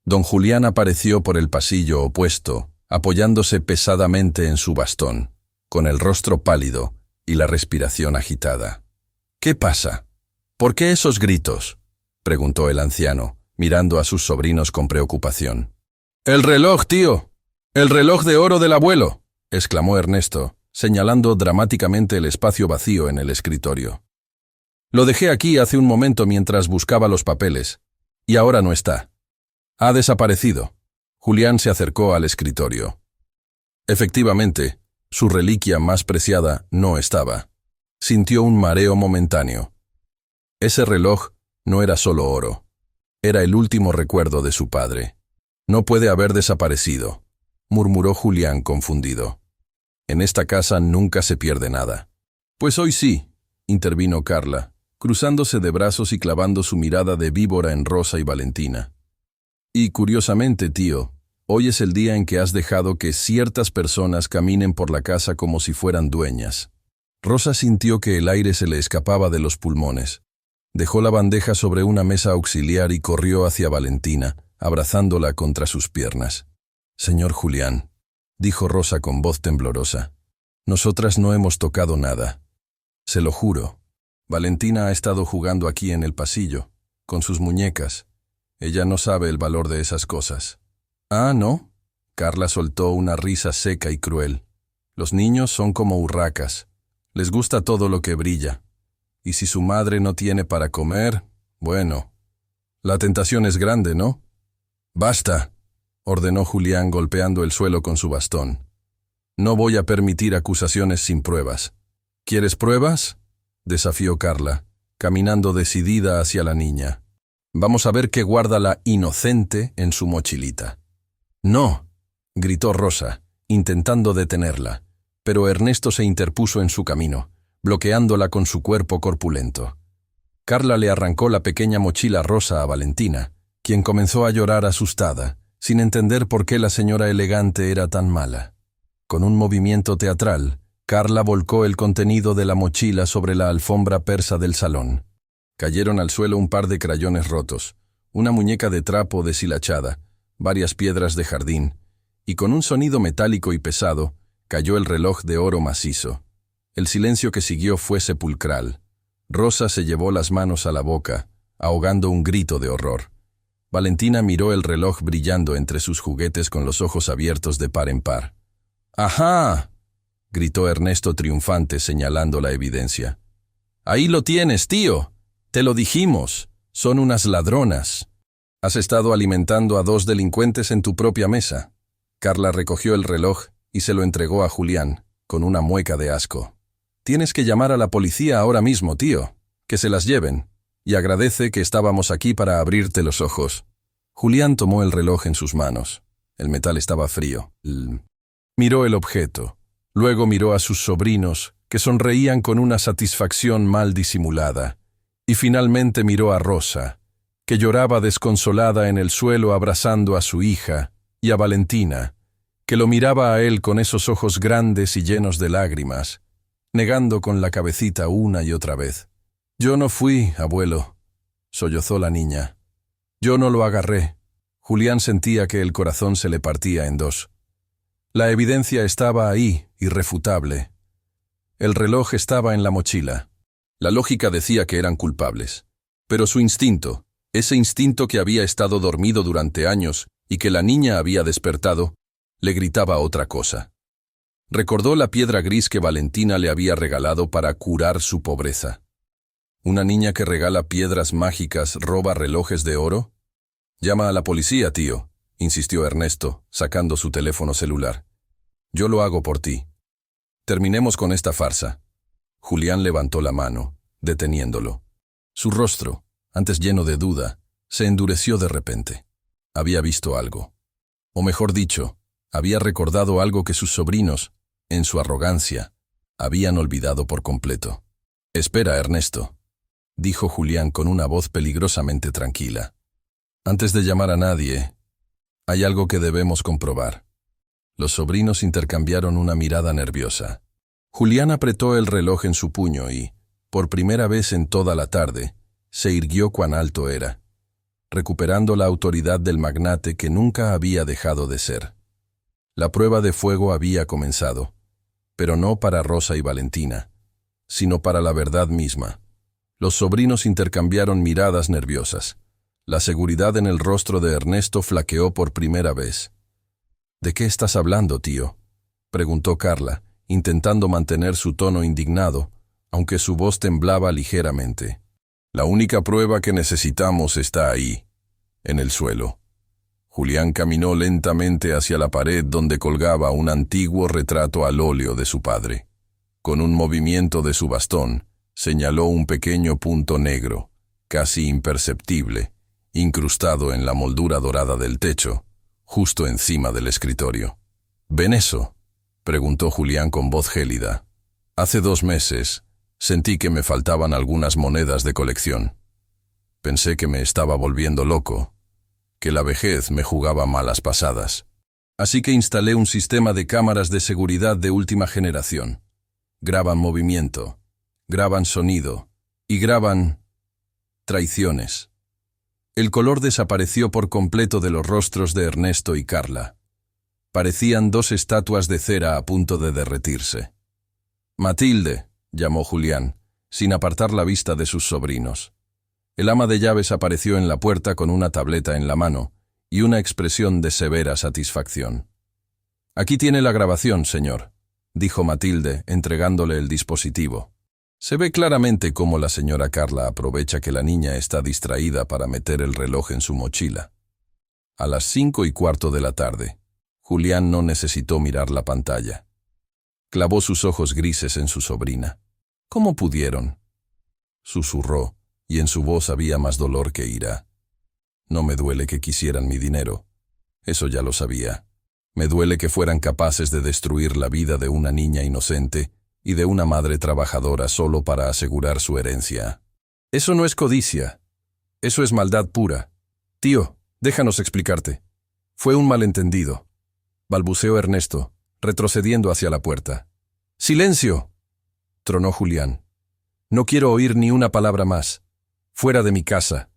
Don Julián apareció por el pasillo opuesto, apoyándose pesadamente en su bastón, con el rostro pálido y la respiración agitada. «¿Qué pasa? ¿Por qué esos gritos?», preguntó el anciano, mirando a sus sobrinos con preocupación. «El reloj, tío. El reloj de oro del abuelo», exclamó Ernesto, señalando dramáticamente el espacio vacío en el escritorio. «Lo dejé aquí hace un momento mientras buscaba los papeles, y ahora no está. Ha desaparecido». Julián se acercó al escritorio. Efectivamente, su reliquia más preciada no estaba. Sintió un mareo momentáneo. Ese reloj no era solo oro. Era el último recuerdo de su padre. «No puede haber desaparecido», murmuró Julián confundido. «En esta casa nunca se pierde nada». «Pues hoy sí», intervino Carla, cruzándose de brazos y clavando su mirada de víbora en Rosa y Valentina. «Y curiosamente, tío, hoy es el día en que has dejado que ciertas personas caminen por la casa como si fueran dueñas». Rosa sintió que el aire se le escapaba de los pulmones. Dejó la bandeja sobre una mesa auxiliar y corrió hacia Valentina, abrazándola contra sus piernas. «Señor Julián», dijo Rosa con voz temblorosa, «nosotras no hemos tocado nada. Se lo juro. Valentina ha estado jugando aquí en el pasillo, con sus muñecas. Ella no sabe el valor de esas cosas». «¿Ah, no?». Carla soltó una risa seca y cruel. «Los niños son como urracas. Les gusta todo lo que brilla. Y si su madre no tiene para comer, bueno, la tentación es grande, ¿no?». «Basta», ordenó Julián golpeando el suelo con su bastón. «No voy a permitir acusaciones sin pruebas». «¿Quieres pruebas?», desafió Carla, caminando decidida hacia la niña. «Vamos a ver qué guarda la inocente en su mochilita». «No», gritó Rosa, intentando detenerla, pero Ernesto se interpuso en su camino, bloqueándola con su cuerpo corpulento. Carla le arrancó la pequeña mochila rosa a Valentina, quien comenzó a llorar asustada, sin entender por qué la señora elegante era tan mala. Con un movimiento teatral, Carla volcó el contenido de la mochila sobre la alfombra persa del salón. Cayeron al suelo un par de crayones rotos, una muñeca de trapo deshilachada, varias piedras de jardín, y con un sonido metálico y pesado, cayó el reloj de oro macizo. El silencio que siguió fue sepulcral. Rosa se llevó las manos a la boca, ahogando un grito de horror. Valentina miró el reloj brillando entre sus juguetes con los ojos abiertos de par en par. «¡Ajá!», gritó Ernesto triunfante señalando la evidencia. «Ahí lo tienes, tío. Te lo dijimos. Son unas ladronas. Has estado alimentando a 2 delincuentes en tu propia mesa». Carla recogió el reloj y se lo entregó a Julián, con una mueca de asco. «Tienes que llamar a la policía ahora mismo, tío. Que se las lleven. Y agradece que estábamos aquí para abrirte los ojos». Julián tomó el reloj en sus manos. El metal estaba frío. Miró el objeto. Luego miró a sus sobrinos, que sonreían con una satisfacción mal disimulada. Y finalmente miró a Rosa, que lloraba desconsolada en el suelo abrazando a su hija, y a Valentina, que lo miraba a él con esos ojos grandes y llenos de lágrimas, negando con la cabecita una y otra vez. «Yo no fui, abuelo», sollozó la niña. «Yo no lo agarré». Julián sentía que el corazón se le partía en dos. La evidencia estaba ahí, irrefutable. El reloj estaba en la mochila. La lógica decía que eran culpables. Pero su instinto, ese instinto que había estado dormido durante años y que la niña había despertado, le gritaba otra cosa. Recordó la piedra gris que Valentina le había regalado para curar su pobreza. ¿Una niña que regala piedras mágicas roba relojes de oro? «Llama a la policía, tío», insistió Ernesto, sacando su teléfono celular. «Yo lo hago por ti. Terminemos con esta farsa». Julián levantó la mano, deteniéndolo. Su rostro, antes lleno de duda, se endureció de repente. Había visto algo. O mejor dicho, había recordado algo que sus sobrinos, en su arrogancia, habían olvidado por completo. «Espera, Ernesto», dijo Julián con una voz peligrosamente tranquila. «Antes de llamar a nadie, hay algo que debemos comprobar». Los sobrinos intercambiaron una mirada nerviosa. Julián apretó el reloj en su puño y, por primera vez en toda la tarde, se irguió cuán alto era, recuperando la autoridad del magnate que nunca había dejado de ser. La prueba de fuego había comenzado, pero no para Rosa y Valentina, sino para la verdad misma. Los sobrinos intercambiaron miradas nerviosas. La seguridad en el rostro de Ernesto flaqueó por primera vez. «¿De qué estás hablando, tío?», preguntó Carla, intentando mantener su tono indignado, aunque su voz temblaba ligeramente. «La única prueba que necesitamos está ahí, en el suelo». Julián caminó lentamente hacia la pared donde colgaba un antiguo retrato al óleo de su padre. Con un movimiento de su bastón, señaló un pequeño punto negro, casi imperceptible, incrustado en la moldura dorada del techo, justo encima del escritorio. «¿Ven eso?», preguntó Julián con voz gélida. «Hace 2 meses sentí que me faltaban algunas monedas de colección. Pensé que me estaba volviendo loco, que la vejez me jugaba malas pasadas. Así que instalé un sistema de cámaras de seguridad de última generación. Graban movimiento, graban sonido y graban traiciones». El color desapareció por completo de los rostros de Ernesto y Carla. Parecían 2 estatuas de cera a punto de derretirse. «Matilde», llamó Julián, sin apartar la vista de sus sobrinos. El ama de llaves apareció en la puerta con una tableta en la mano y una expresión de severa satisfacción. «Aquí tiene la grabación, señor», dijo Matilde, entregándole el dispositivo. Se ve claramente cómo la señora Carla aprovecha que la niña está distraída para meter el reloj en su mochila. A las 5:15 de la tarde, Julián no necesitó mirar la pantalla. Clavó sus ojos grises en su sobrina. «¿Cómo pudieron?», susurró, y en su voz había más dolor que ira. «No me duele que quisieran mi dinero. Eso ya lo sabía. Me duele que fueran capaces de destruir la vida de una niña inocente y de una madre trabajadora solo para asegurar su herencia. Eso no es codicia. Eso es maldad pura. Tío, déjanos explicarte. Fue un malentendido», balbuceó Ernesto, retrocediendo hacia la puerta. «¡Silencio!», tronó Julián. «No quiero oír ni una palabra más. Fuera de mi casa.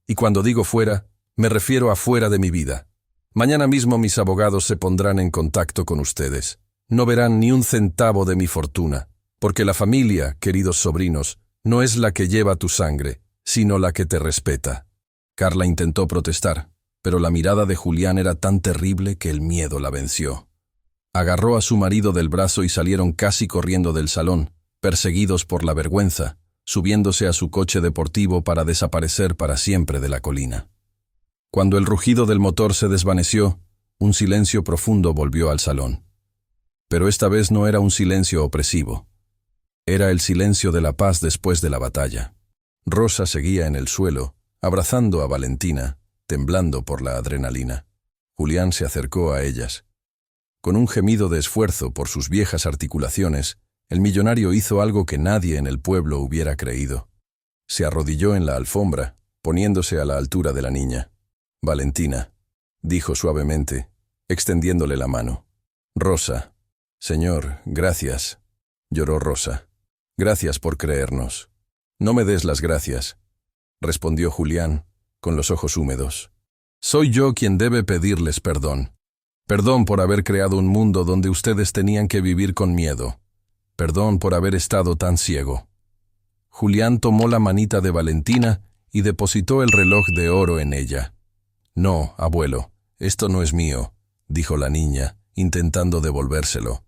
Y cuando digo fuera, me refiero a fuera de mi vida. Mañana mismo mis abogados se pondrán en contacto con ustedes. No verán ni un centavo de mi fortuna, porque la familia, queridos sobrinos, no es la que lleva tu sangre, sino la que te respeta». Carla intentó protestar, pero la mirada de Julián era tan terrible que el miedo la venció. Agarró a su marido del brazo y salieron casi corriendo del salón, perseguidos por la vergüenza, subiéndose a su coche deportivo para desaparecer para siempre de la colina. Cuando el rugido del motor se desvaneció, un silencio profundo volvió al salón. Pero esta vez no era un silencio opresivo. Era el silencio de la paz después de la batalla. Rosa seguía en el suelo, abrazando a Valentina, temblando por la adrenalina. Julián se acercó a ellas. Con un gemido de esfuerzo por sus viejas articulaciones, el millonario hizo algo que nadie en el pueblo hubiera creído. Se arrodilló en la alfombra, poniéndose a la altura de la niña. «Valentina», dijo suavemente, extendiéndole la mano. Rosa. Señor, gracias, lloró Rosa. Gracias por creernos. No me des las gracias, respondió Julián, con los ojos húmedos. Soy yo quien debe pedirles perdón. Perdón por haber creado un mundo donde ustedes tenían que vivir con miedo. Perdón por haber estado tan ciego. Julián tomó la manita de Valentina y depositó el reloj de oro en ella. No, abuelo, esto no es mío, dijo la niña, intentando devolvérselo.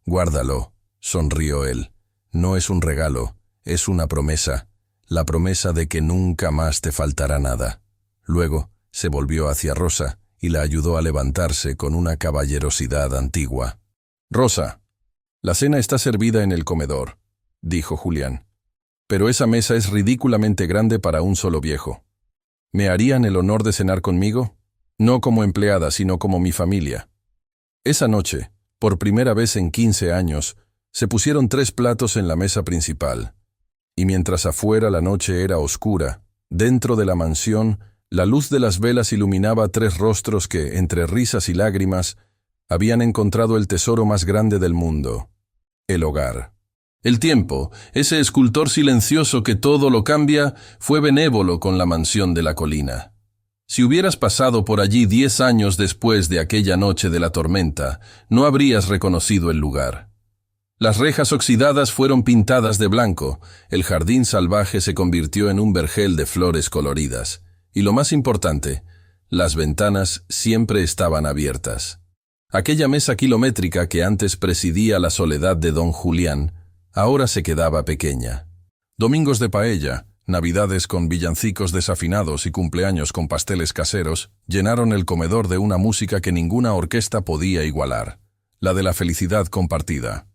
Guárdalo, sonrió él. No es un regalo, es una promesa, la promesa de que nunca más te faltará nada. Luego se volvió hacia Rosa y la ayudó a levantarse con una caballerosidad antigua. Rosa, la cena está servida en el comedor, dijo Julián. Pero esa mesa es ridículamente grande para un solo viejo. ¿Me harían el honor de cenar conmigo? No como empleada, sino como mi familia. Esa noche, por primera vez en 15 años, se pusieron 3 platos en la mesa principal. Y mientras afuera la noche era oscura, dentro de la mansión, la luz de las velas iluminaba 3 rostros que, entre risas y lágrimas, habían encontrado el tesoro más grande del mundo: el hogar. El tiempo, ese escultor silencioso que todo lo cambia, fue benévolo con la mansión de la colina. Si hubieras pasado por allí 10 años después de aquella noche de la tormenta, no habrías reconocido el lugar. Las rejas oxidadas fueron pintadas de blanco, el jardín salvaje se convirtió en un vergel de flores coloridas, y lo más importante, las ventanas siempre estaban abiertas. Aquella mesa kilométrica que antes presidía la soledad de don Julián, ahora se quedaba pequeña. Domingos de paella, navidades con villancicos desafinados y cumpleaños con pasteles caseros llenaron el comedor de una música que ninguna orquesta podía igualar, la de la felicidad compartida.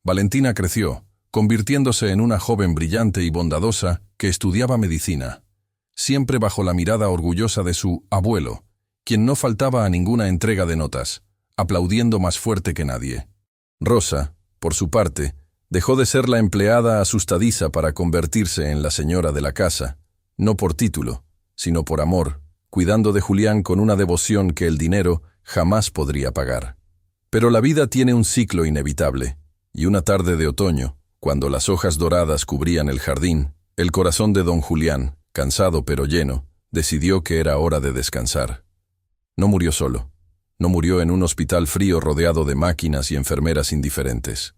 Valentina creció, convirtiéndose en una joven brillante y bondadosa que estudiaba medicina, siempre bajo la mirada orgullosa de su abuelo, quien no faltaba a ninguna entrega de notas, aplaudiendo más fuerte que nadie. Rosa, por su parte, dejó de ser la empleada asustadiza para convertirse en la señora de la casa, no por título, sino por amor, cuidando de Julián con una devoción que el dinero jamás podría pagar. Pero la vida tiene un ciclo inevitable, y una tarde de otoño, cuando las hojas doradas cubrían el jardín, el corazón de don Julián, cansado pero lleno, decidió que era hora de descansar. No murió solo. No murió en un hospital frío rodeado de máquinas y enfermeras indiferentes.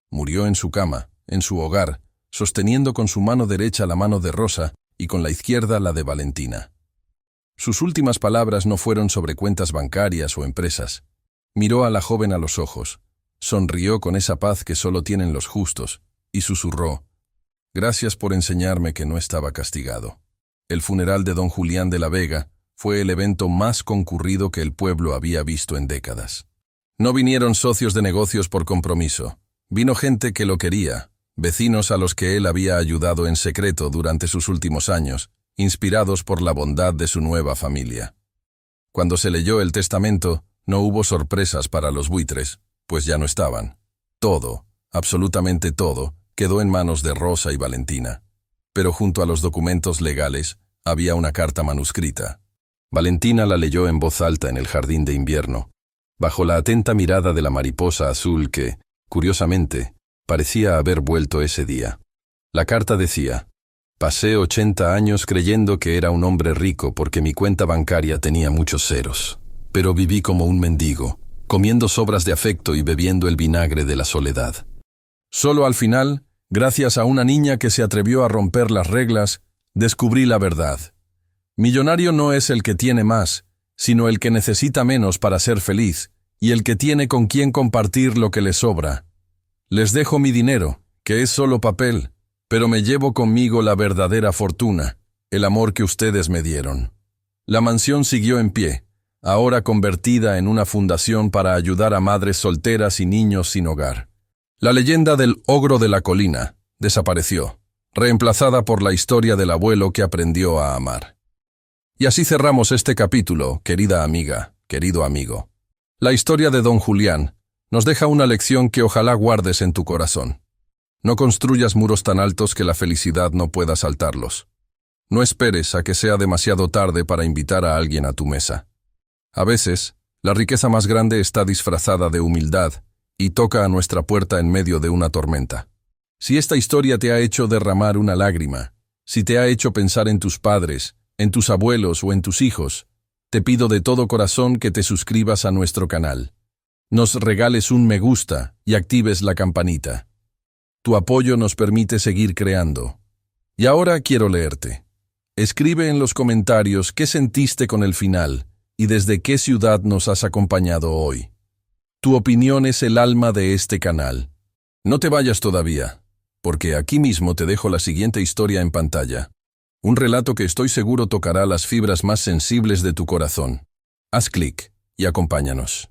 Murió en su cama, en su hogar, sosteniendo con su mano derecha la mano de Rosa y con la izquierda la de Valentina. Sus últimas palabras no fueron sobre cuentas bancarias o empresas. Miró a la joven a los ojos, sonrió con esa paz que solo tienen los justos, y susurró: «Gracias por enseñarme que no estaba castigado». El funeral de don Julián de la Vega fue el evento más concurrido que el pueblo había visto en décadas. No vinieron socios de negocios por compromiso. Vino gente que lo quería, vecinos a los que él había ayudado en secreto durante sus últimos años, inspirados por la bondad de su nueva familia. Cuando se leyó el testamento, no hubo sorpresas para los buitres, pues ya no estaban. Todo, absolutamente todo, quedó en manos de Rosa y Valentina. Pero junto a los documentos legales había una carta manuscrita. Valentina la leyó en voz alta en el jardín de invierno, bajo la atenta mirada de la mariposa azul que, curiosamente, parecía haber vuelto ese día. La carta decía: «Pasé 80 años creyendo que era un hombre rico porque mi cuenta bancaria tenía muchos ceros, pero viví como un mendigo, comiendo sobras de afecto y bebiendo el vinagre de la soledad. Solo al final, gracias a una niña que se atrevió a romper las reglas, descubrí la verdad. Millonario no es el que tiene más, sino el que necesita menos para ser feliz, y el que tiene con quien compartir lo que le sobra. Les dejo mi dinero, que es solo papel, pero me llevo conmigo la verdadera fortuna, el amor que ustedes me dieron». La mansión siguió en pie, ahora convertida en una fundación para ayudar a madres solteras y niños sin hogar. La leyenda del ogro de la colina desapareció, reemplazada por la historia del abuelo que aprendió a amar. Y así cerramos este capítulo, querida amiga, querido amigo. La historia de don Julián nos deja una lección que ojalá guardes en tu corazón. No construyas muros tan altos que la felicidad no pueda saltarlos. No esperes a que sea demasiado tarde para invitar a alguien a tu mesa. A veces, La riqueza más grande está disfrazada de humildad y toca a nuestra puerta en medio de una tormenta. Si esta historia te ha hecho derramar una lágrima, si te ha hecho pensar en tus padres, en tus abuelos o en tus hijos, te pido de todo corazón que te suscribas a nuestro canal. Nos regales un me gusta y actives la campanita. Tu apoyo nos permite seguir creando. Y ahora quiero leerte. Escribe en los comentarios qué sentiste con el final y desde qué ciudad nos has acompañado hoy. Tu opinión es el alma de este canal. No te vayas todavía, porque aquí mismo te dejo la siguiente historia en pantalla. Un relato que estoy seguro tocará las fibras más sensibles de tu corazón. Haz clic y acompáñanos.